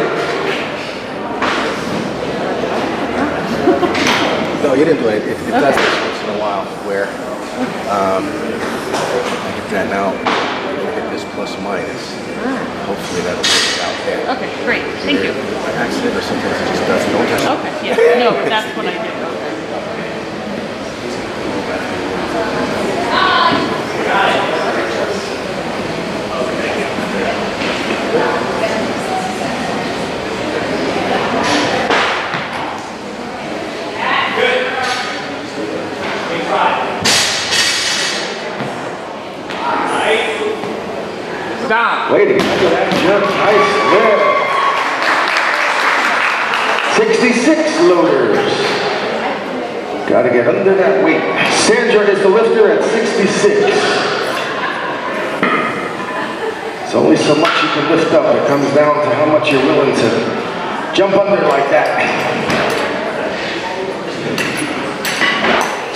No, you didn't do it. It does this once in a while where I hit that now. You hit this plus minus. Hopefully that'll take it out there. Okay, great. Thank you. By accident or sometimes it just doesn't. Don't touch it. Okay, yeah. No, that's what I did. Down. Waiting. Look at that jump. Nice lift. 66 loaders. Got to get under that weight. Sandra is the lifter at 66. It's only so much you can lift up. It comes down to how much you're willing to jump under like that.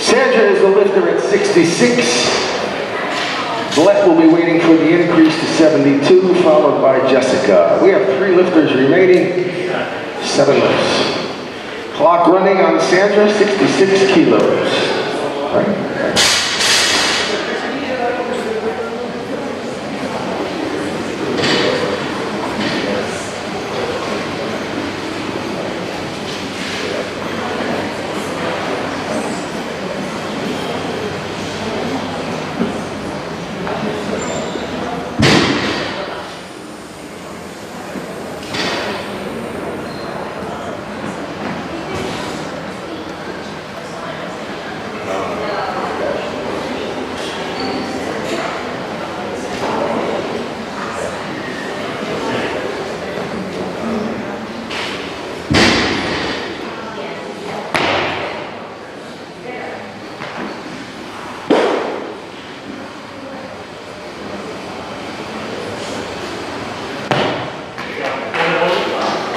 Sandra is the lifter at 66. Colette will be waiting for the increase to 72, followed by Jessica. We have 3 lifters remaining, 7 lifts. Clock running on Sandra, 66 kilos. All right.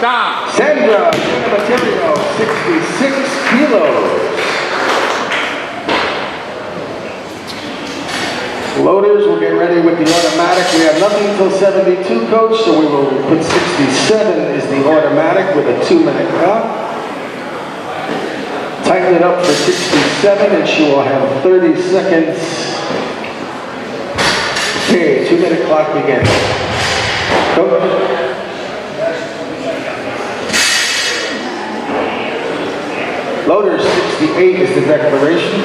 Down. Sandra Material, 66 kilos. Loaders will get ready with the automatic. We have nothing until 72, coach, so we will put 67 as the automatic with a 2-minute count. Tighten it up for 67 and she will have 30 seconds. Okay, 2-minute clock begins. Coach. Loaders, 68 is the declaration.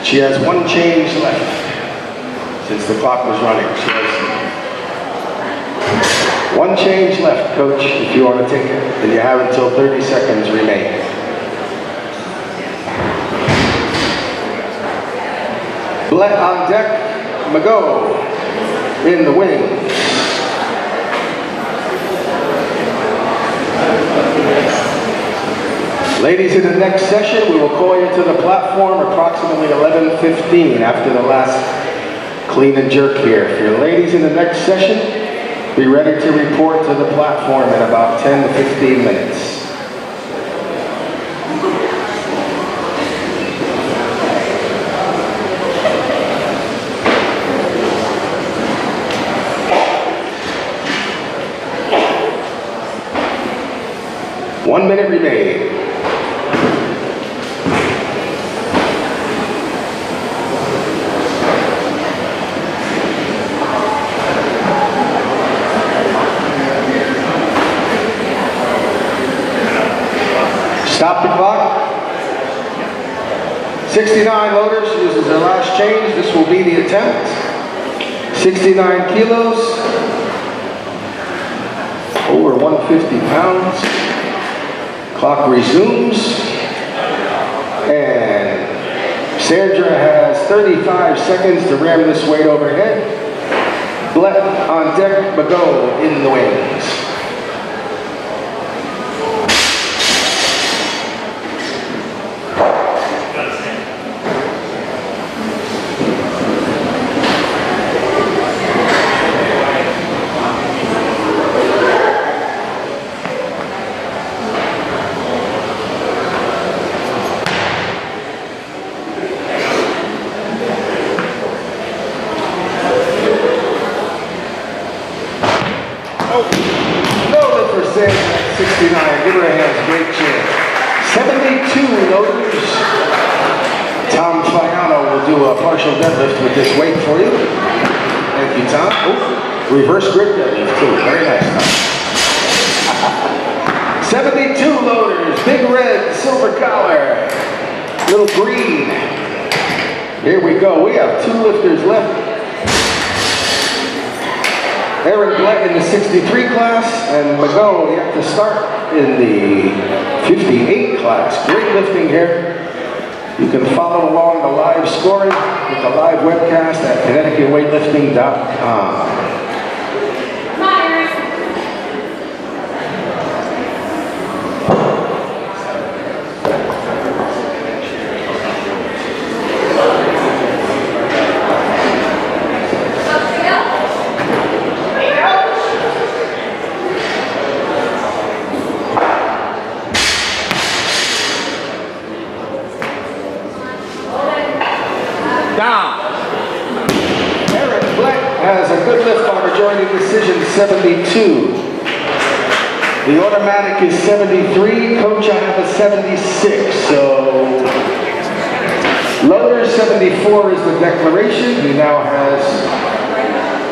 She has one change left since the clock was running. She has one change left, coach, if you want to take it. And you have until 30 seconds remain. Blett on deck, Mago in the wing. Ladies, in the next session, we will call you to the platform approximately 11:15 after the last clean and jerk here. If you're ladies in the next session, be ready to report to the platform in about 10 to 15 minutes. One minute remaining. Stop the clock. 69 loaders uses their last change. This will be the attempt. 69 kilos. Over 150 pounds. Clock resumes. And Sandra has 35 seconds to ram this weight overhead. Blett on deck, Mago in the wings. No, for Sandra, 69. Give her a hand. Great cheer. 72 loaders. Tom Fiano will do a partial deadlift with this weight for you. Thank you, Tom. Oh, reverse grip deadlift too. Very nice, Tom. 72 loaders. Big red, silver collar. Little green. Here we go. We have 2 lifters left. Aaron Blett in the 63 class, and Mago yet to start in the 58 class. Great lifting here. You can follow along the live scoring with the live webcast at ConnecticutWeightlifting.com. Come on, Aaron. Down. Aaron Blett has a good lift on majority decision, 72. The automatic is 73. Coach, I have a 76. So loader 74 is the declaration. He now has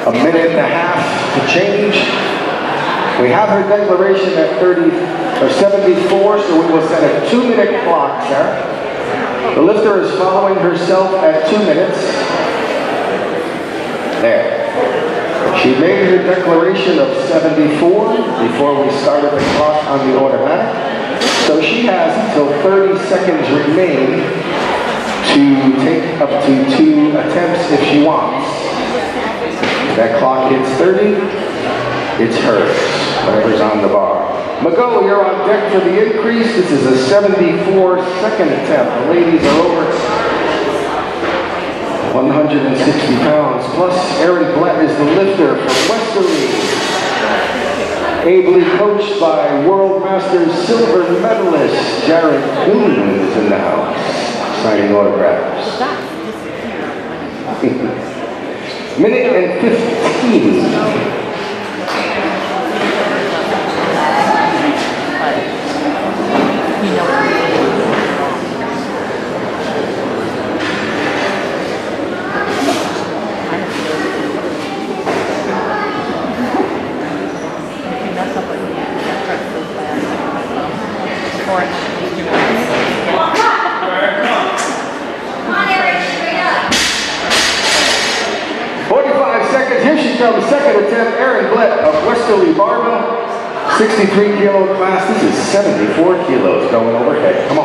a minute and a half to change. We have her declaration at 74, so we will set a 2-minute clock, Sarah. The lifter is following herself at 2 minutes. There. She made her declaration of 74 before we started the clock on the automatic. So she has until 30 seconds remain to take up to 2 attempts if she wants. If that clock hits 30, it's hers, whatever's on the bar. Mago, you're on deck for the increase. This is a 74-second attempt. The ladies are over 160 pounds. Plus, Aaron Blett is the lifter from West Westerly, ably coached by World Masters silver medalist Jared Coons is in the house, signing autographs. Minute and 15. Come on, Eric, straight up. 45 seconds, here she comes, second attempt, Erin Blett of Westerly Barbell, 63 kilo class, this is 74 kilos going overhead, come on.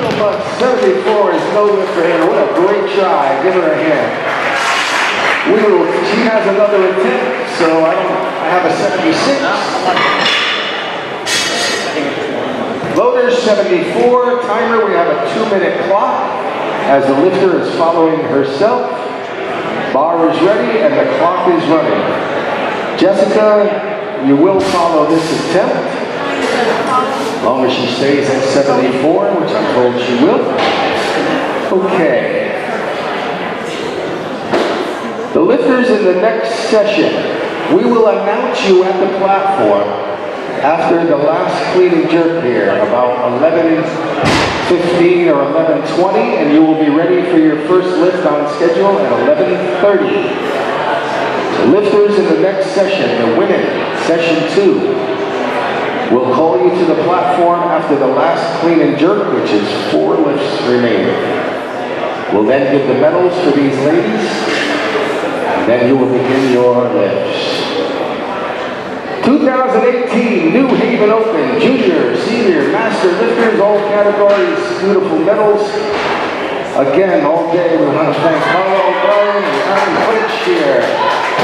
Little buck, 74 is no good for him, what a great try, give her a hand. She has another attempt, so I have a 76. Loaders 74, timer, we have a 2-minute clock as the lifter is following herself. Bar is ready and the clock is running. Jessica, you will follow this attempt. As long as she stays at 74, which I'm told she will. Okay. The lifters in the next session, we will announce you at the platform after the last clean and jerk here, about 11:15 or 11:20, and you will be ready for your first lift on schedule at 11:30. The lifters in the next session, the women, session 2, will call you to the platform after the last clean and jerk, which is 4 lifts remaining. We'll then give the medals for these ladies. Then you will begin your lifts. 2018 New Haven Open, Junior, Senior, Master Lifters, all categories, beautiful medals. Again, all day we want to thank Carlo O'Brien and Aaron Fitch here,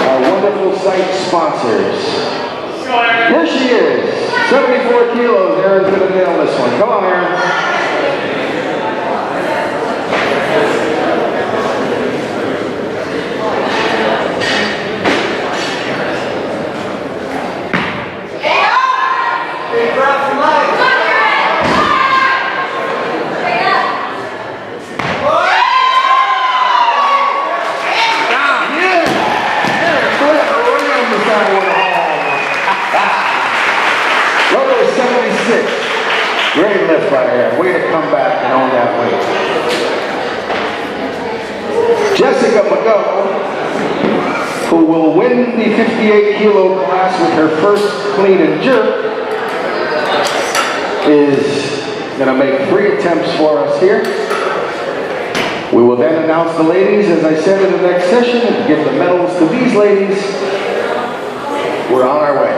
our wonderful site sponsors. Here she is, 74 kilos, Aaron's going to nail this one. Come on, Aaron. Lower 76. Great lift by Aaron. Way to come back and own that weight. Jessica McGo, who will win the 58 kilo class with her first clean and jerk, is going to make 3 attempts for us here. We will then announce the ladies, as I said, in the next session, and give the medals to these ladies. We're on our way.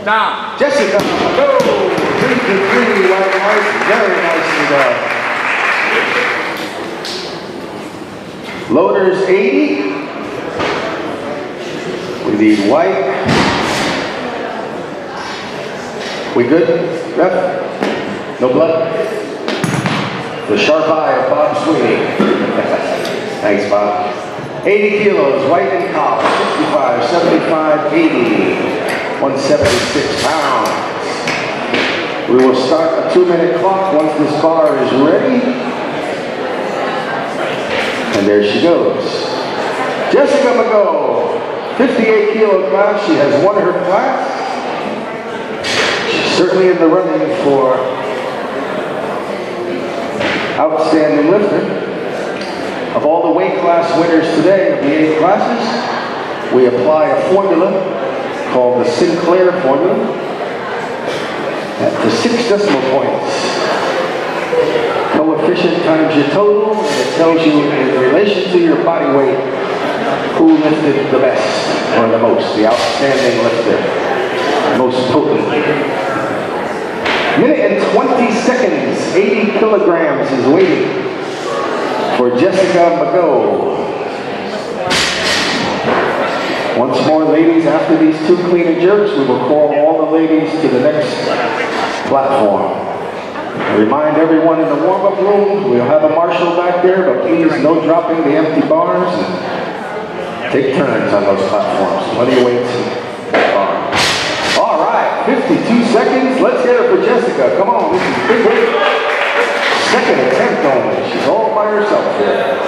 Down. Jessica, go! 3-3, nice, very nicely done. Loaders 80. We need white. We good, Ref? No blood? The sharp eye of Bob Sweeney. Thanks, Bob. 80 kilos, white and collar, 65, 75, 80. 176 pounds. We will start a 2-minute clock once this bar is ready. And there she goes. Jessica McGo, 58 kilo class. She has won her class. She's certainly in the running for outstanding lifter. Of all the weight class winners today of the 8 classes, we apply a formula called the Sinclair formula at the 6 decimal points. Coefficient times your total, and it tells you in relation to your body weight who lifted the best or the most, the outstanding lifter, most potent. Minute and 20 seconds, 80 kilograms is waiting for Jessica McGo. Once more, ladies, after these 2 clean and jerks, we will call all the ladies to the next platform. I remind everyone in the warm-up room, we'll have a marshal back there, but please no dropping the empty bars. And take turns on those platforms. Plenty of weights and bars. All right, 52 seconds. Let's hear it for Jessica. Come on, this is big weight. Second attempt only. She's all by herself here.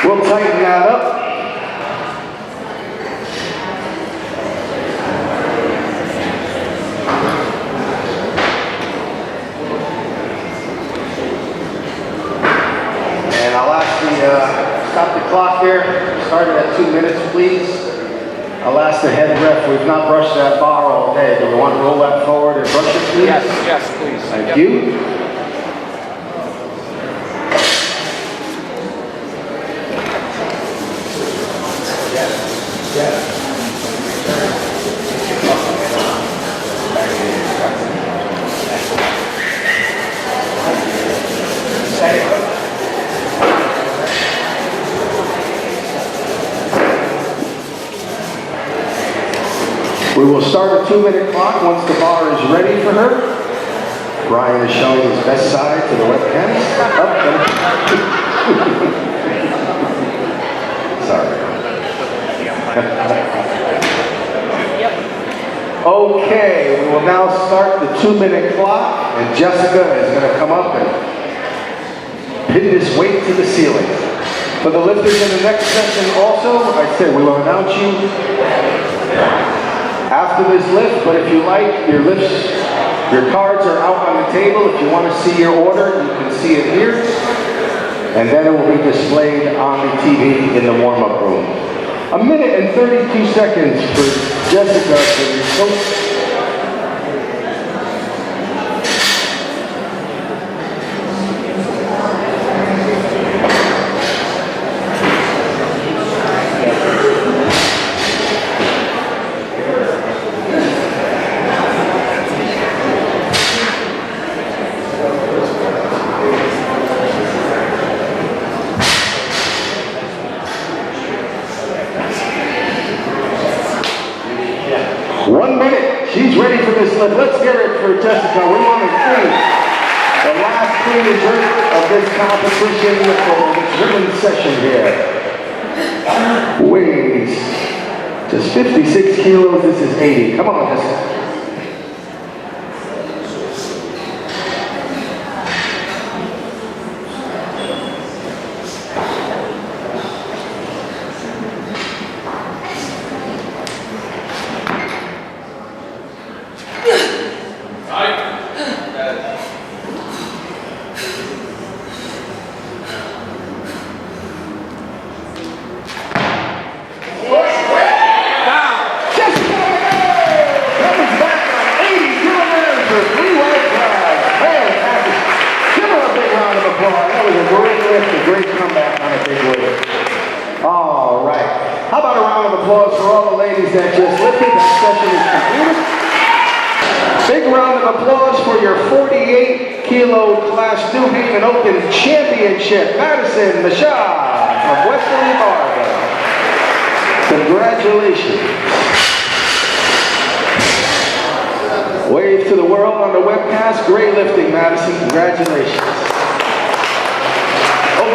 We'll tighten that up. And I'll ask the, stop the clock there. Start it at 2 minutes, please. I'll ask the head ref, we've not brushed that bar all day. Do we want to roll that forward and brush it, please? Yes, please. Thank you. We will start a 2-minute clock once the bar is ready for her. Brian is showing his best side to the webcam. Sorry. Okay, we will now start the 2-minute clock, and Jessica is going to come up and pin this weight to the ceiling. For the lifters in the next session also, I said we will announce you after this lift, but if you like, your lifts, your cards are out on the table. If you want to see your order, you can see it here. And then it will be displayed on the TV in the warm-up room. 1 minute and 32 seconds for Jessica to coach. She's ready for this lift. Let's hear it for Jessica. We want to see the last clean and jerk of this competition for this ribbon session here. Weighs just 56 kilos. This is 80. Come on, Jessica. Great comeback on a big weight. All right. How about a round of applause for all the ladies that just lifted? That session is completed. Big round of applause for your 48 kilo class New Haven Open Championship, Madison Mashad of Westerly Barbell. Congratulations. Wave to the world on the webcast. Great lifting, Madison. Congratulations.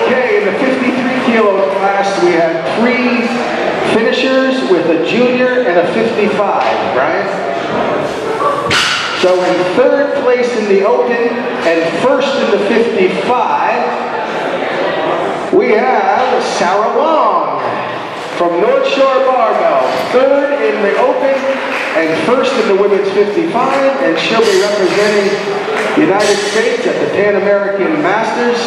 Okay, in the 53 kilo class, we had 3 finishers with a junior and a 55, Brian. So in 3rd place in the open and 1st in the 55, we have Sarah Long from North Shore Barbell. 3rd in the open and 1st in the women's 55, and she'll be representing the United States at the Pan American Masters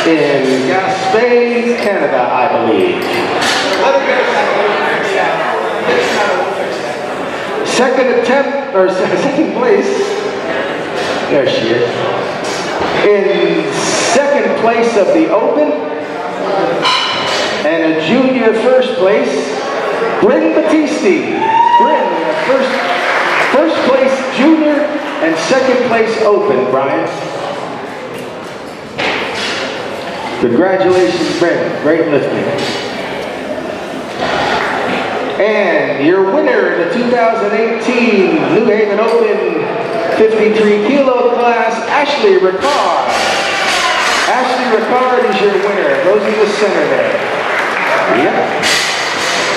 in Gaspé, Canada, I believe. Second attempt, or second place, there she is. In 2nd place of the Open, and a junior 1st place, Bryn Battisti. Bryn, first place junior and 2nd place Open, Brian. Congratulations, Bryn. Great lifting. And your winner in the 2018 New Haven Open 53 kilo class, Ashley Ricard. Ashley Ricard is your winner. Those in the center there. Yeah.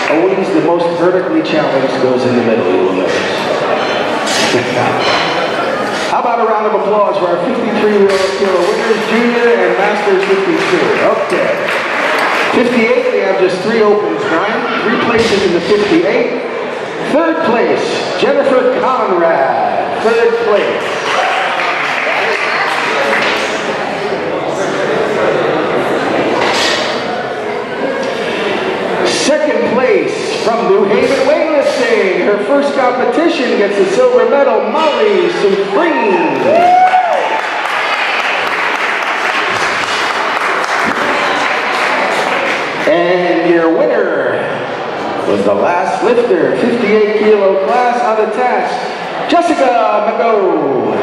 Always the most vertically challenged goes in the middle, you will notice. How about a round of applause for our 53 kilo winners, junior and masters 52. Okay. 58, we have just 3 opens, Brian. 3 places in the 58. 3rd place, Jennifer Conrad. 3rd place. Second place from New Haven Weightlifting. Her first competition gets a silver medal, Molly Supreme. And your winner was the last lifter, 58 kilo class unattached, Jessica McGo.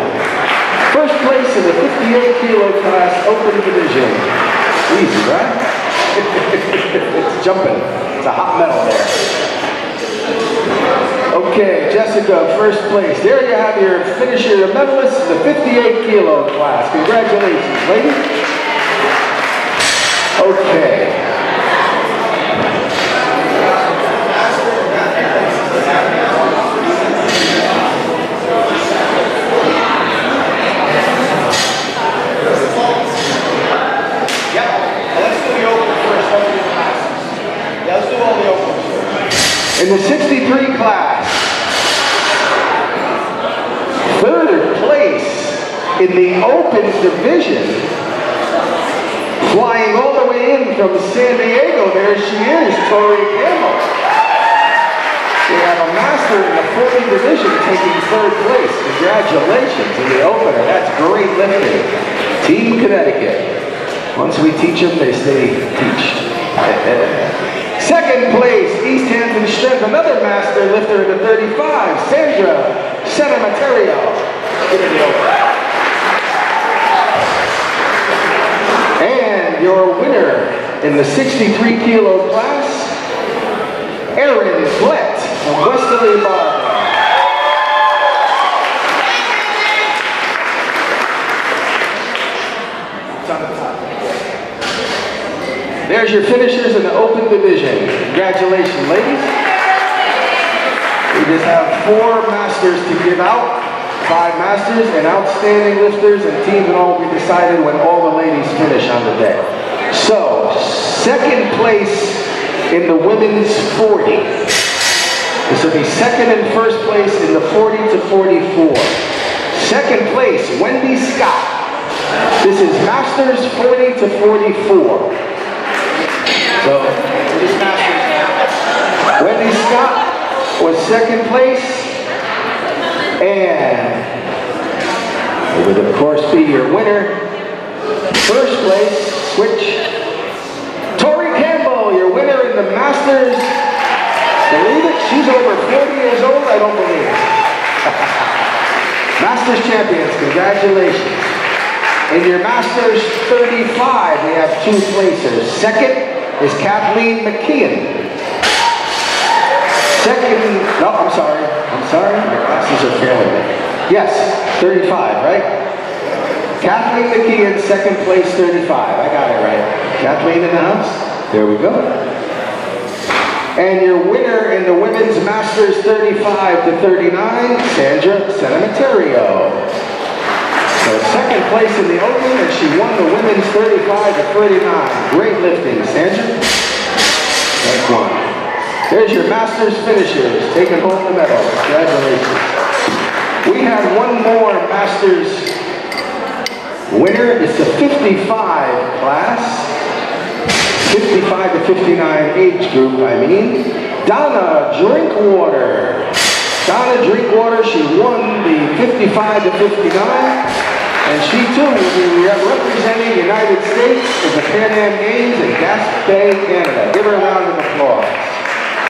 First place in the 58 kilo class open division. Easy, right? It's jumping. It's a hot metal there. Okay, Jessica, first place. There you have your finisher medalist in the 58 kilo class. Congratulations, ladies. Okay. In the 63 class, 3rd place in the open division, flying all the way in from San Diego, there she is, Tori Campbell. We have a master in the 40 division taking 3rd place. Congratulations in the opener. That's great lifting. Team Connecticut. Once we teach them, they stay teached. 2nd place, East Hampton Strength, another master lifter in the 35, Sandra Centimetario. And your winner in the 63 kilo class, Erin Flett from Westerly Barbell. It's on the top. There's your finishers in the open division. Congratulations, ladies. We just have 4 masters to give out. 5 masters and outstanding lifters, and teams will all be decided when all the ladies finish on the day. So, 2nd place in the women's 40. This will be 2nd and 1st place in the 40 to 44. 2nd place, Wendy Scott. This is masters 40 to 44. So, this master, Wendy Scott was 2nd place, and it would of course be your winner. 1st place, switch, Tori Campbell, your winner in the Masters. Believe it? She's over 40 years old, I don't believe it. Masters champions, congratulations. In your Masters 35, we have 2 placers. 2nd is Kathleen McKeon. Second, no, I'm sorry, my glasses are failing me. Yes, 35, right? Kathleen McKeon, second place, 35. I got it right. Kathleen in the house? There we go. And your winner in the Women's Masters 35 to 39, Sandra Cementerio. So second place in the Open, and she won the Women's 35 to 39. Great lifting, Sandra. That's one. There's your Masters finishers, taking home the medal. Congratulations. We have one more Masters winner. It's the 55 class. 55 to 59 age group, I mean. Donna Drinkwater. Donna Drinkwater, she won the 55 to 59. And she too will be representing the United States at the Pan Am Games in Gaspé, Canada. Give her a round of applause.